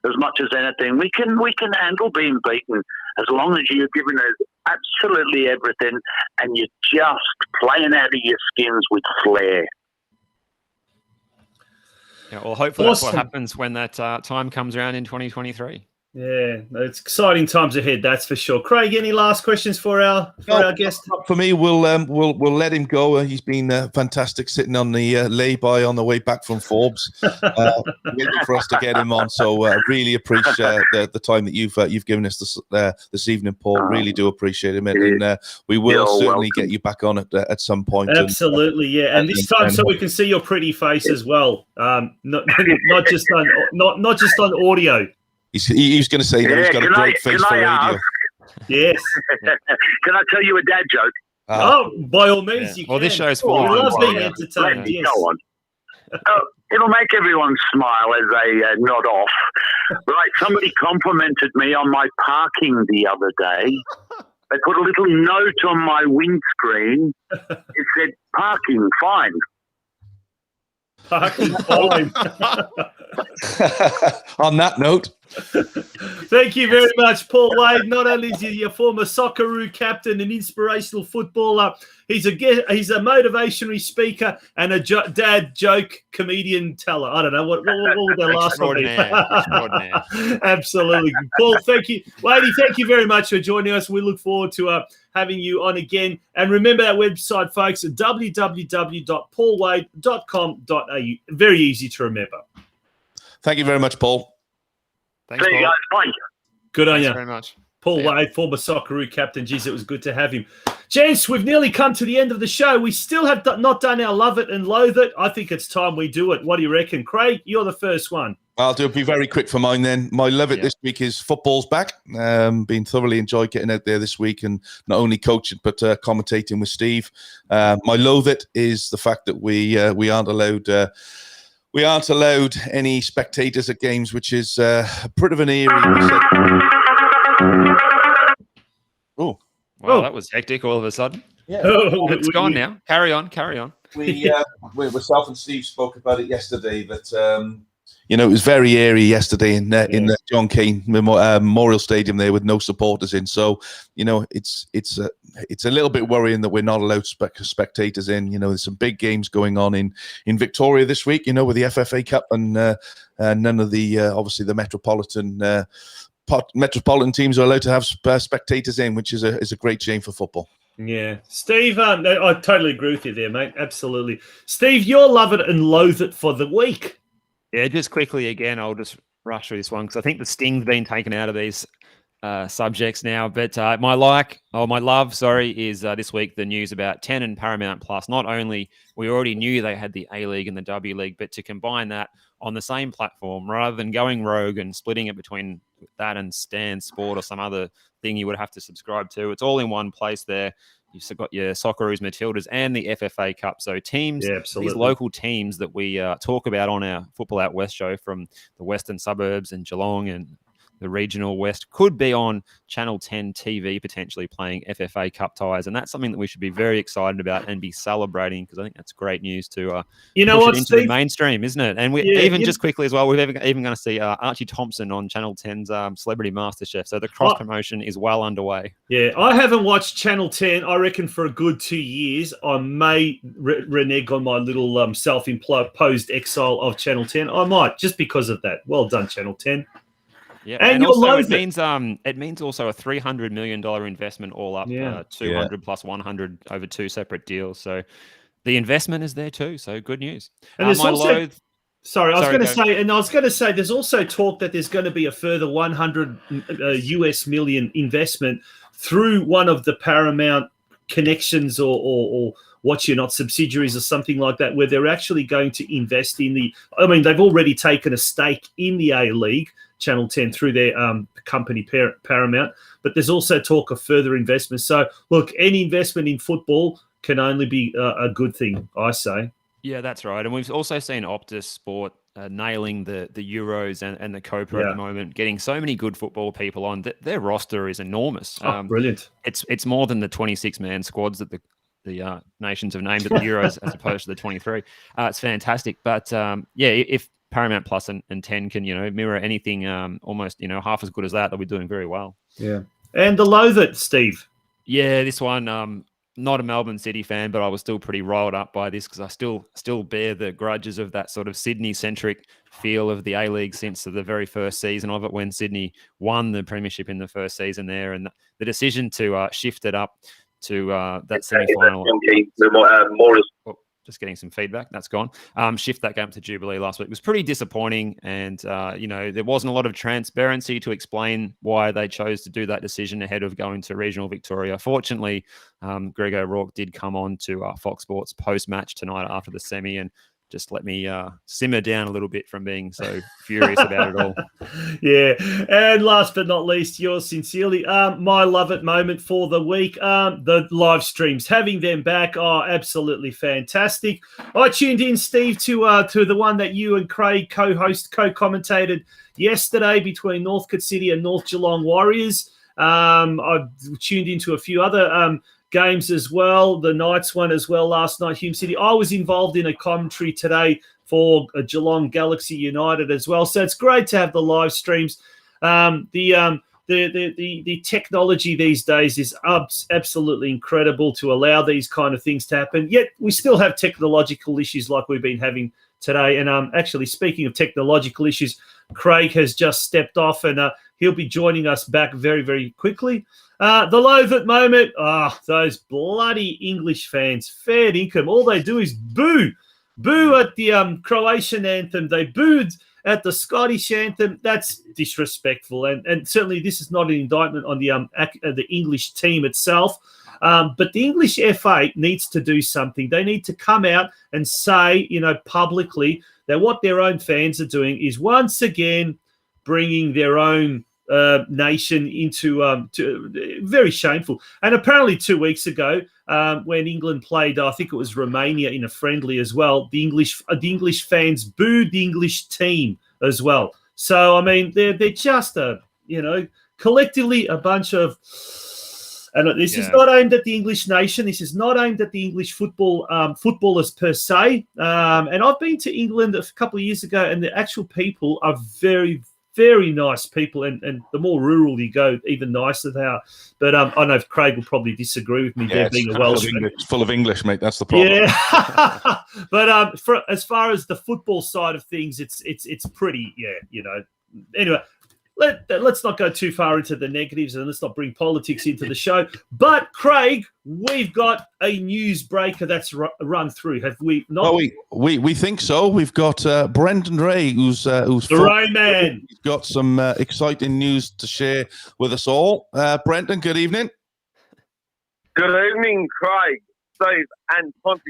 as much as anything. We can handle being beaten as long as you're giving us absolutely everything and you're just playing out of your skins with flair. Yeah, well, hopefully that's what happens when that time comes around in 2023. Yeah, it's exciting times ahead, that's for sure. Craig, any last questions for our guest? For me, we'll let him go. He's been fantastic sitting on the lay-by on the way back from Forbes, waiting for us to get him on. So really appreciate the time that you've given us this evening, Paul. Really do appreciate it, and we will certainly get you back on at some point. Absolutely, yeah. And this time, so we can see your pretty face as well, not just on audio. He's going to say that he's got a great face for radio. Yes. Can I tell you a dad joke? By all means, you can. Well, this show's full. We love being entertained. Yes. Go on. It'll make everyone smile as they nod off. Right, somebody complimented me on my parking the other day. They put a little note on my windscreen. It said, "Parking fine." Parking fine. On that note, thank you very much, Paul Wade. Not only is he a former Socceroo captain and inspirational footballer, he's a motivational speaker and a dad joke comedian teller. I don't know what would the last one be? Absolutely, Paul. Thank you, Wadey. Thank you very much for joining us. We look forward to having you on again. And remember our website, folks, at www.paulwade.com.au. Very easy to remember. Thank you very much, Paul. Thanks, See you guys. Bye. Good on you. Very much. Paul Wade, former Socceroo captain. Geez, it was good to have him. Gents, we've nearly come to the end of the show. We still have not done our Love It and Loathe It. I think it's time we do it. What do you reckon? Craig, you're the first one. I'll be very quick for mine then. My Love It this week is football's back. Been thoroughly enjoyed getting out there this week and not only coaching but commentating with Steve. My Loathe It is the fact that we aren't allowed... we aren't allowed any spectators at games, which is a bit of an eerie. Oh, wow, that was hectic all of a sudden. Yeah, it's gone now. Carry on. We myself and Steve spoke about it yesterday. That it was very eerie yesterday in the John Cain Memorial Stadium there with no supporters in. So it's a little bit worrying that we're not allowed spectators in. There's some big games going on in Victoria this week. With the FFA Cup and none of the obviously the metropolitan teams are allowed to have spectators in, which is a great shame for football. Yeah, Steve, I totally agree with you there, mate. Absolutely, Steve, you'll Love It and Loathe It for the week. Yeah, just quickly again, I'll just rush through this one because I think the sting's been taken out of these subjects now. But my love, is this week the news about 10 and Paramount Plus. Not only we already knew they had the A-League and the W League, but to combine that on the same platform rather than going rogue and splitting it between that and Stan Sport or some other thing you would have to subscribe to. It's all in one place there. You've got your Socceroos, Matildas, and the FFA Cup. So teams, these local teams that we talk about on our Football Out West show from the western suburbs and Geelong and the regional west could be on Channel 10 TV potentially playing FFA Cup ties, and that's something that we should be very excited about and be celebrating because I think that's great news to push it into the mainstream, isn't it? And just quickly as well, we're even going to see Archie Thompson on Channel 10's Celebrity MasterChef, so the cross promotion is well underway. Yeah, I haven't watched Channel 10, I reckon, for a good 2 years. I may renege on my little self-imposed exile of Channel 10. I might, just because of that. Well done, Channel 10. Yeah, and also it means also a $300 million investment all up, 200 plus 100 over two separate deals. So the investment is there too. So good news. And there's I was going to say, there's also talk that there's going to be a further 100 US million investment through one of the Paramount connections or subsidiaries or something like that, where they're actually going to invest in they've already taken a stake in the A-League. Channel 10 through their company Paramount. But there's also talk of further investment. So, look, any investment in football can only be a good thing, I say. Yeah, that's right. And we've also seen Optus Sport nailing the Euros and the Copa at the moment, getting so many good football people on. Their roster is enormous. Brilliant. It's more than the 26-man squads that the nations have named at the Euros as opposed to the 23. It's fantastic. But, if Paramount Plus and 10 can, mirror anything almost, half as good as that, they'll be doing very well. Yeah. And the Loathe, Steve. Yeah, this one... not a Melbourne City fan, but I was still pretty riled up by this because I still bear the grudges of that sort of Sydney-centric feel of the A-League since the very first season of it, when Sydney won the premiership in the first season there, and the decision to shift it up to that semi-final. Just getting some feedback. That's gone. Shift that game to Jubilee last week. It was pretty disappointing. And, there wasn't a lot of transparency to explain why they chose to do that decision ahead of going to regional Victoria. Fortunately, Greg O'Rourke did come on to Fox Sports post-match tonight after the semi and just let me simmer down a little bit from being so furious about it all. Yeah. And last but not least, yours sincerely, my love it moment for the week, the live streams, having them back are absolutely fantastic. I tuned in, Steve, to the one that you and Craig co-commentated yesterday between Northcote City and North Geelong Warriors. I tuned into a few other games as well, the Knights one as well last night, Hume City. I was involved in a commentary today for Geelong Galaxy United as well. So it's great to have the live streams. The technology these days is absolutely incredible to allow these kind of things to happen. Yet we still have technological issues like we've been having today. And actually, speaking of technological issues, Craig has just stepped off and he'll be joining us back very, very quickly. The Loathe it moment, those bloody English fans, fair income. All they do is boo at the Croatian anthem. They booed at the Scottish anthem. That's disrespectful. And certainly this is not an indictment on the English team itself. But the English FA needs to do something. They need to come out and say, publicly that what their own fans are doing is once again bringing their own nation into very shameful. And apparently 2 weeks ago, when England played, I think it was Romania in a friendly as well, the English fans booed the English team as well. So I mean, they're just collectively a bunch of. And this is not aimed at the English nation. This is not aimed at the English footballers per se. And I've been to England a couple of years ago, and the actual people are very, very nice people. And the more rural you go, even nicer they are. But I know Craig will probably disagree with me there being a Welshman. It's full of English, mate. That's the problem. Yeah. But as far as the football side of things, it's pretty, Anyway. Let's not go too far into the negatives and let's not bring politics into the show. But, Craig, we've got a news breaker that's run through. Have we not? Oh, we think so. We've got Brendan Ray, who's the Ray man. He's got some exciting news to share with us all. Brendan, good evening. Good evening, Craig, Steve, and Tonci.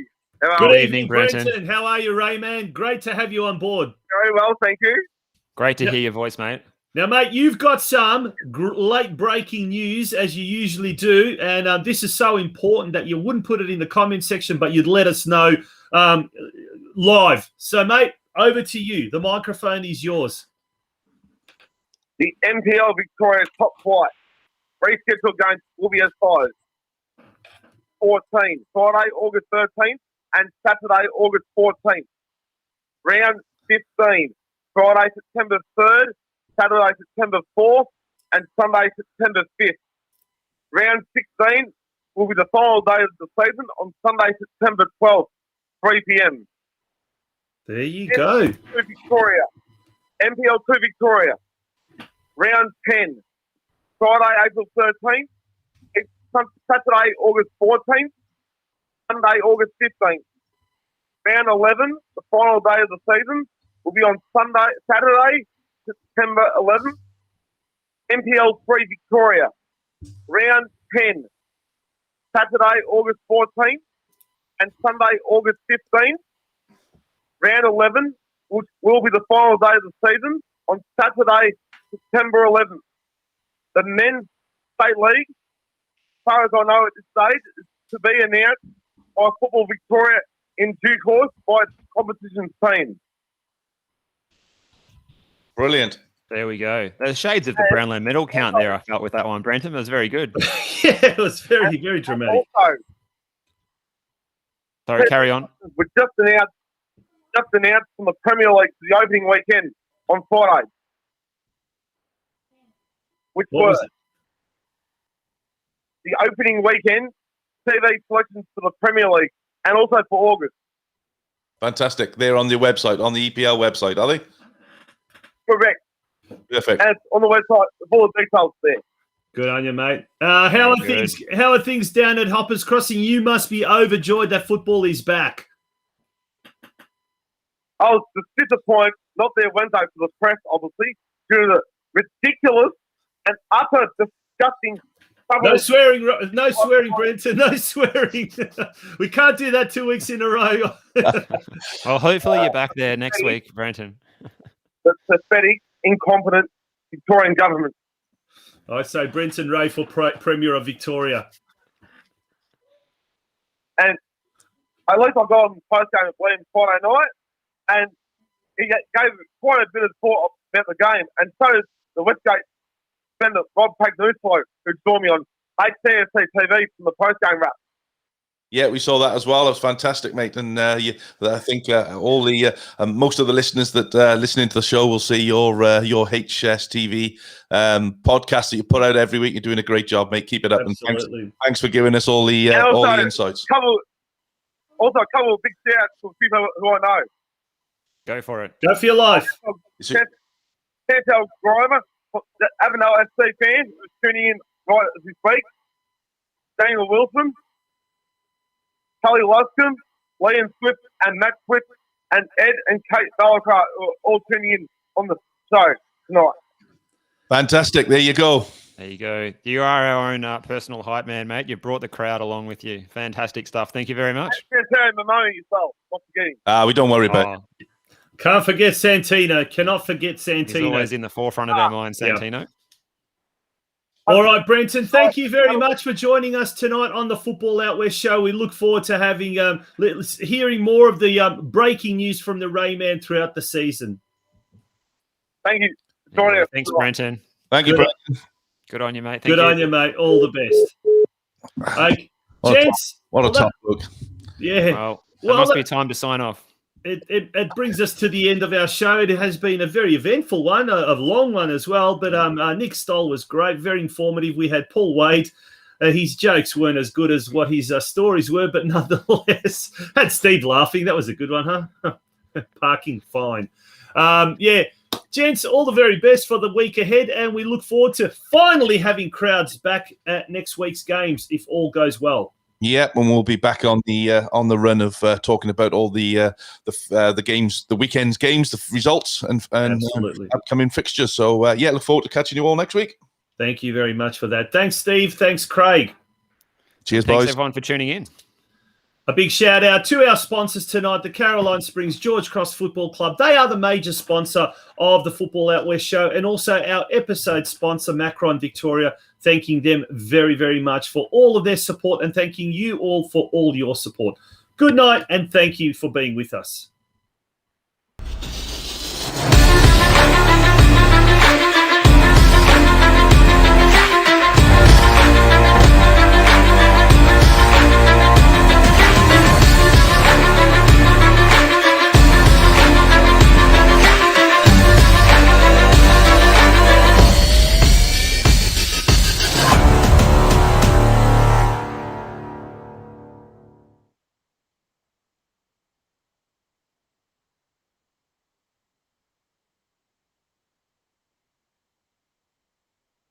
Good evening, Brendan. How are you, Ray man? Great to have you on board. Very well, thank you. Great to hear your voice, mate. Now, mate, you've got some late breaking news, as you usually do, and this is so important that you wouldn't put it in the comment section, but you'd let us know live. So, mate, over to you. The microphone is yours. The NPL Victoria top flight rescheduled games will be as follows: 14, Friday, August 13th, and Saturday, August 14th. Round 15, Friday, September 3rd. Saturday, September 4th, and Sunday, September 5th. Round 16 will be the final day of the season on Sunday, September 12th, 3 p.m. There you go. Victoria. NPL 2 Victoria. Round 10, Friday, April 13th. It's Saturday, August 14th. Sunday, August 15th. Round 11, the final day of the season, will be on Saturday, September 11th. NPL 3 Victoria. Round 10. Saturday, August 14th. And Sunday, August 15th. Round 11, which will be the final day of the season, on Saturday, September 11th. The Men's State League, as far as I know at this stage, is to be announced by Football Victoria in due course by its competition team. Brilliant. There we go. There's shades of the Brownlow medal count there, I felt, with that one, Brenton. It was very good. Yeah, it was very, very dramatic. Also, sorry, carry on. We just announced from the Premier League for the opening weekend on Friday. Which What was it? The opening weekend TV selections for the Premier League and also for August. Fantastic. They're on the website, on the EPL website, are they? Correct. Perfect. And it's on the website, all the details there. Good on you, mate. How are things down at Hoppers Crossing? You must be overjoyed that football is back. I was just disappointed not there Wednesday for the press, obviously, due to the ridiculous and utter disgusting. No swearing, Brenton. No swearing. We can't do that 2 weeks in a row. Well, hopefully you're back there next week, Brenton. The pathetic, incompetent Victorian government. I say Brenton Ray for Premier of Victoria. And at least I got on the post-game at Williams Friday night, and he gave quite a bit of thought about the game, and so did the Westgate defender Rob Pagnuolo, who joined me on HCSC TV from the post-game wrap. Yeah, we saw that as well. It was fantastic, mate. And I think all the most of the listeners that listening to the show will see your HSTV podcast that you put out every week. You're doing a great job, mate. Keep it up. Absolutely. And thanks for giving us all the insights. Also, a couple of big shout-outs for people who I know. Go for it. Go for your life. Chantel Grimer, the Avondale FC fan, who's tuning in right as we speak. Daniel Wilson, Kelly Luscombe, Liam Swift and Matt Swift, and Ed and Kate Bellacra are all tuning in on the show tonight. Fantastic. There you go. There you go. You are our own personal hype man, mate. You brought the crowd along with you. Fantastic stuff. Thank you very much. Yourself. Not forgetting. We don't worry about it. Can't forget Santino. Cannot forget Santino. He's always in the forefront of our mind, Santino. Yeah. All right, Brenton, thank you very much for joining us tonight on the Football Out West show. We look forward to having hearing more of the breaking news from the Rayman throughout the season. Thank you. Thanks, Brenton. Thank you, Brenton. Good on you, mate. Good on you, mate. All the best. Hey, gents. What a top look. Yeah. Well, it must be time to sign off. It brings us to the end of our show. It has been a very eventful one, a long one as well. But Nick Stoll was great, very informative. We had Paul Wade. His jokes weren't as good as what his stories were, but nonetheless, had Steve laughing. That was a good one, huh? Parking fine. Yeah, gents, all the very best for the week ahead, and we look forward to finally having crowds back at next week's games if all goes well. Yeah, and we'll be back on the run of talking about all the games, the weekend's games, the results, and upcoming fixtures. So yeah, look forward to catching you all next week. Thank you very much for that. Thanks, Steve. Thanks, Craig. Cheers, Thanks, boys. everyone, for tuning in. A big shout out to our sponsors tonight, the Caroline Springs George Cross Football Club. They are the major sponsor of the Football Out West show, and also our episode sponsor, Macron Victoria. Thanking them very, very much for all of their support, and thanking you all for all your support. Good night, and thank you for being with us.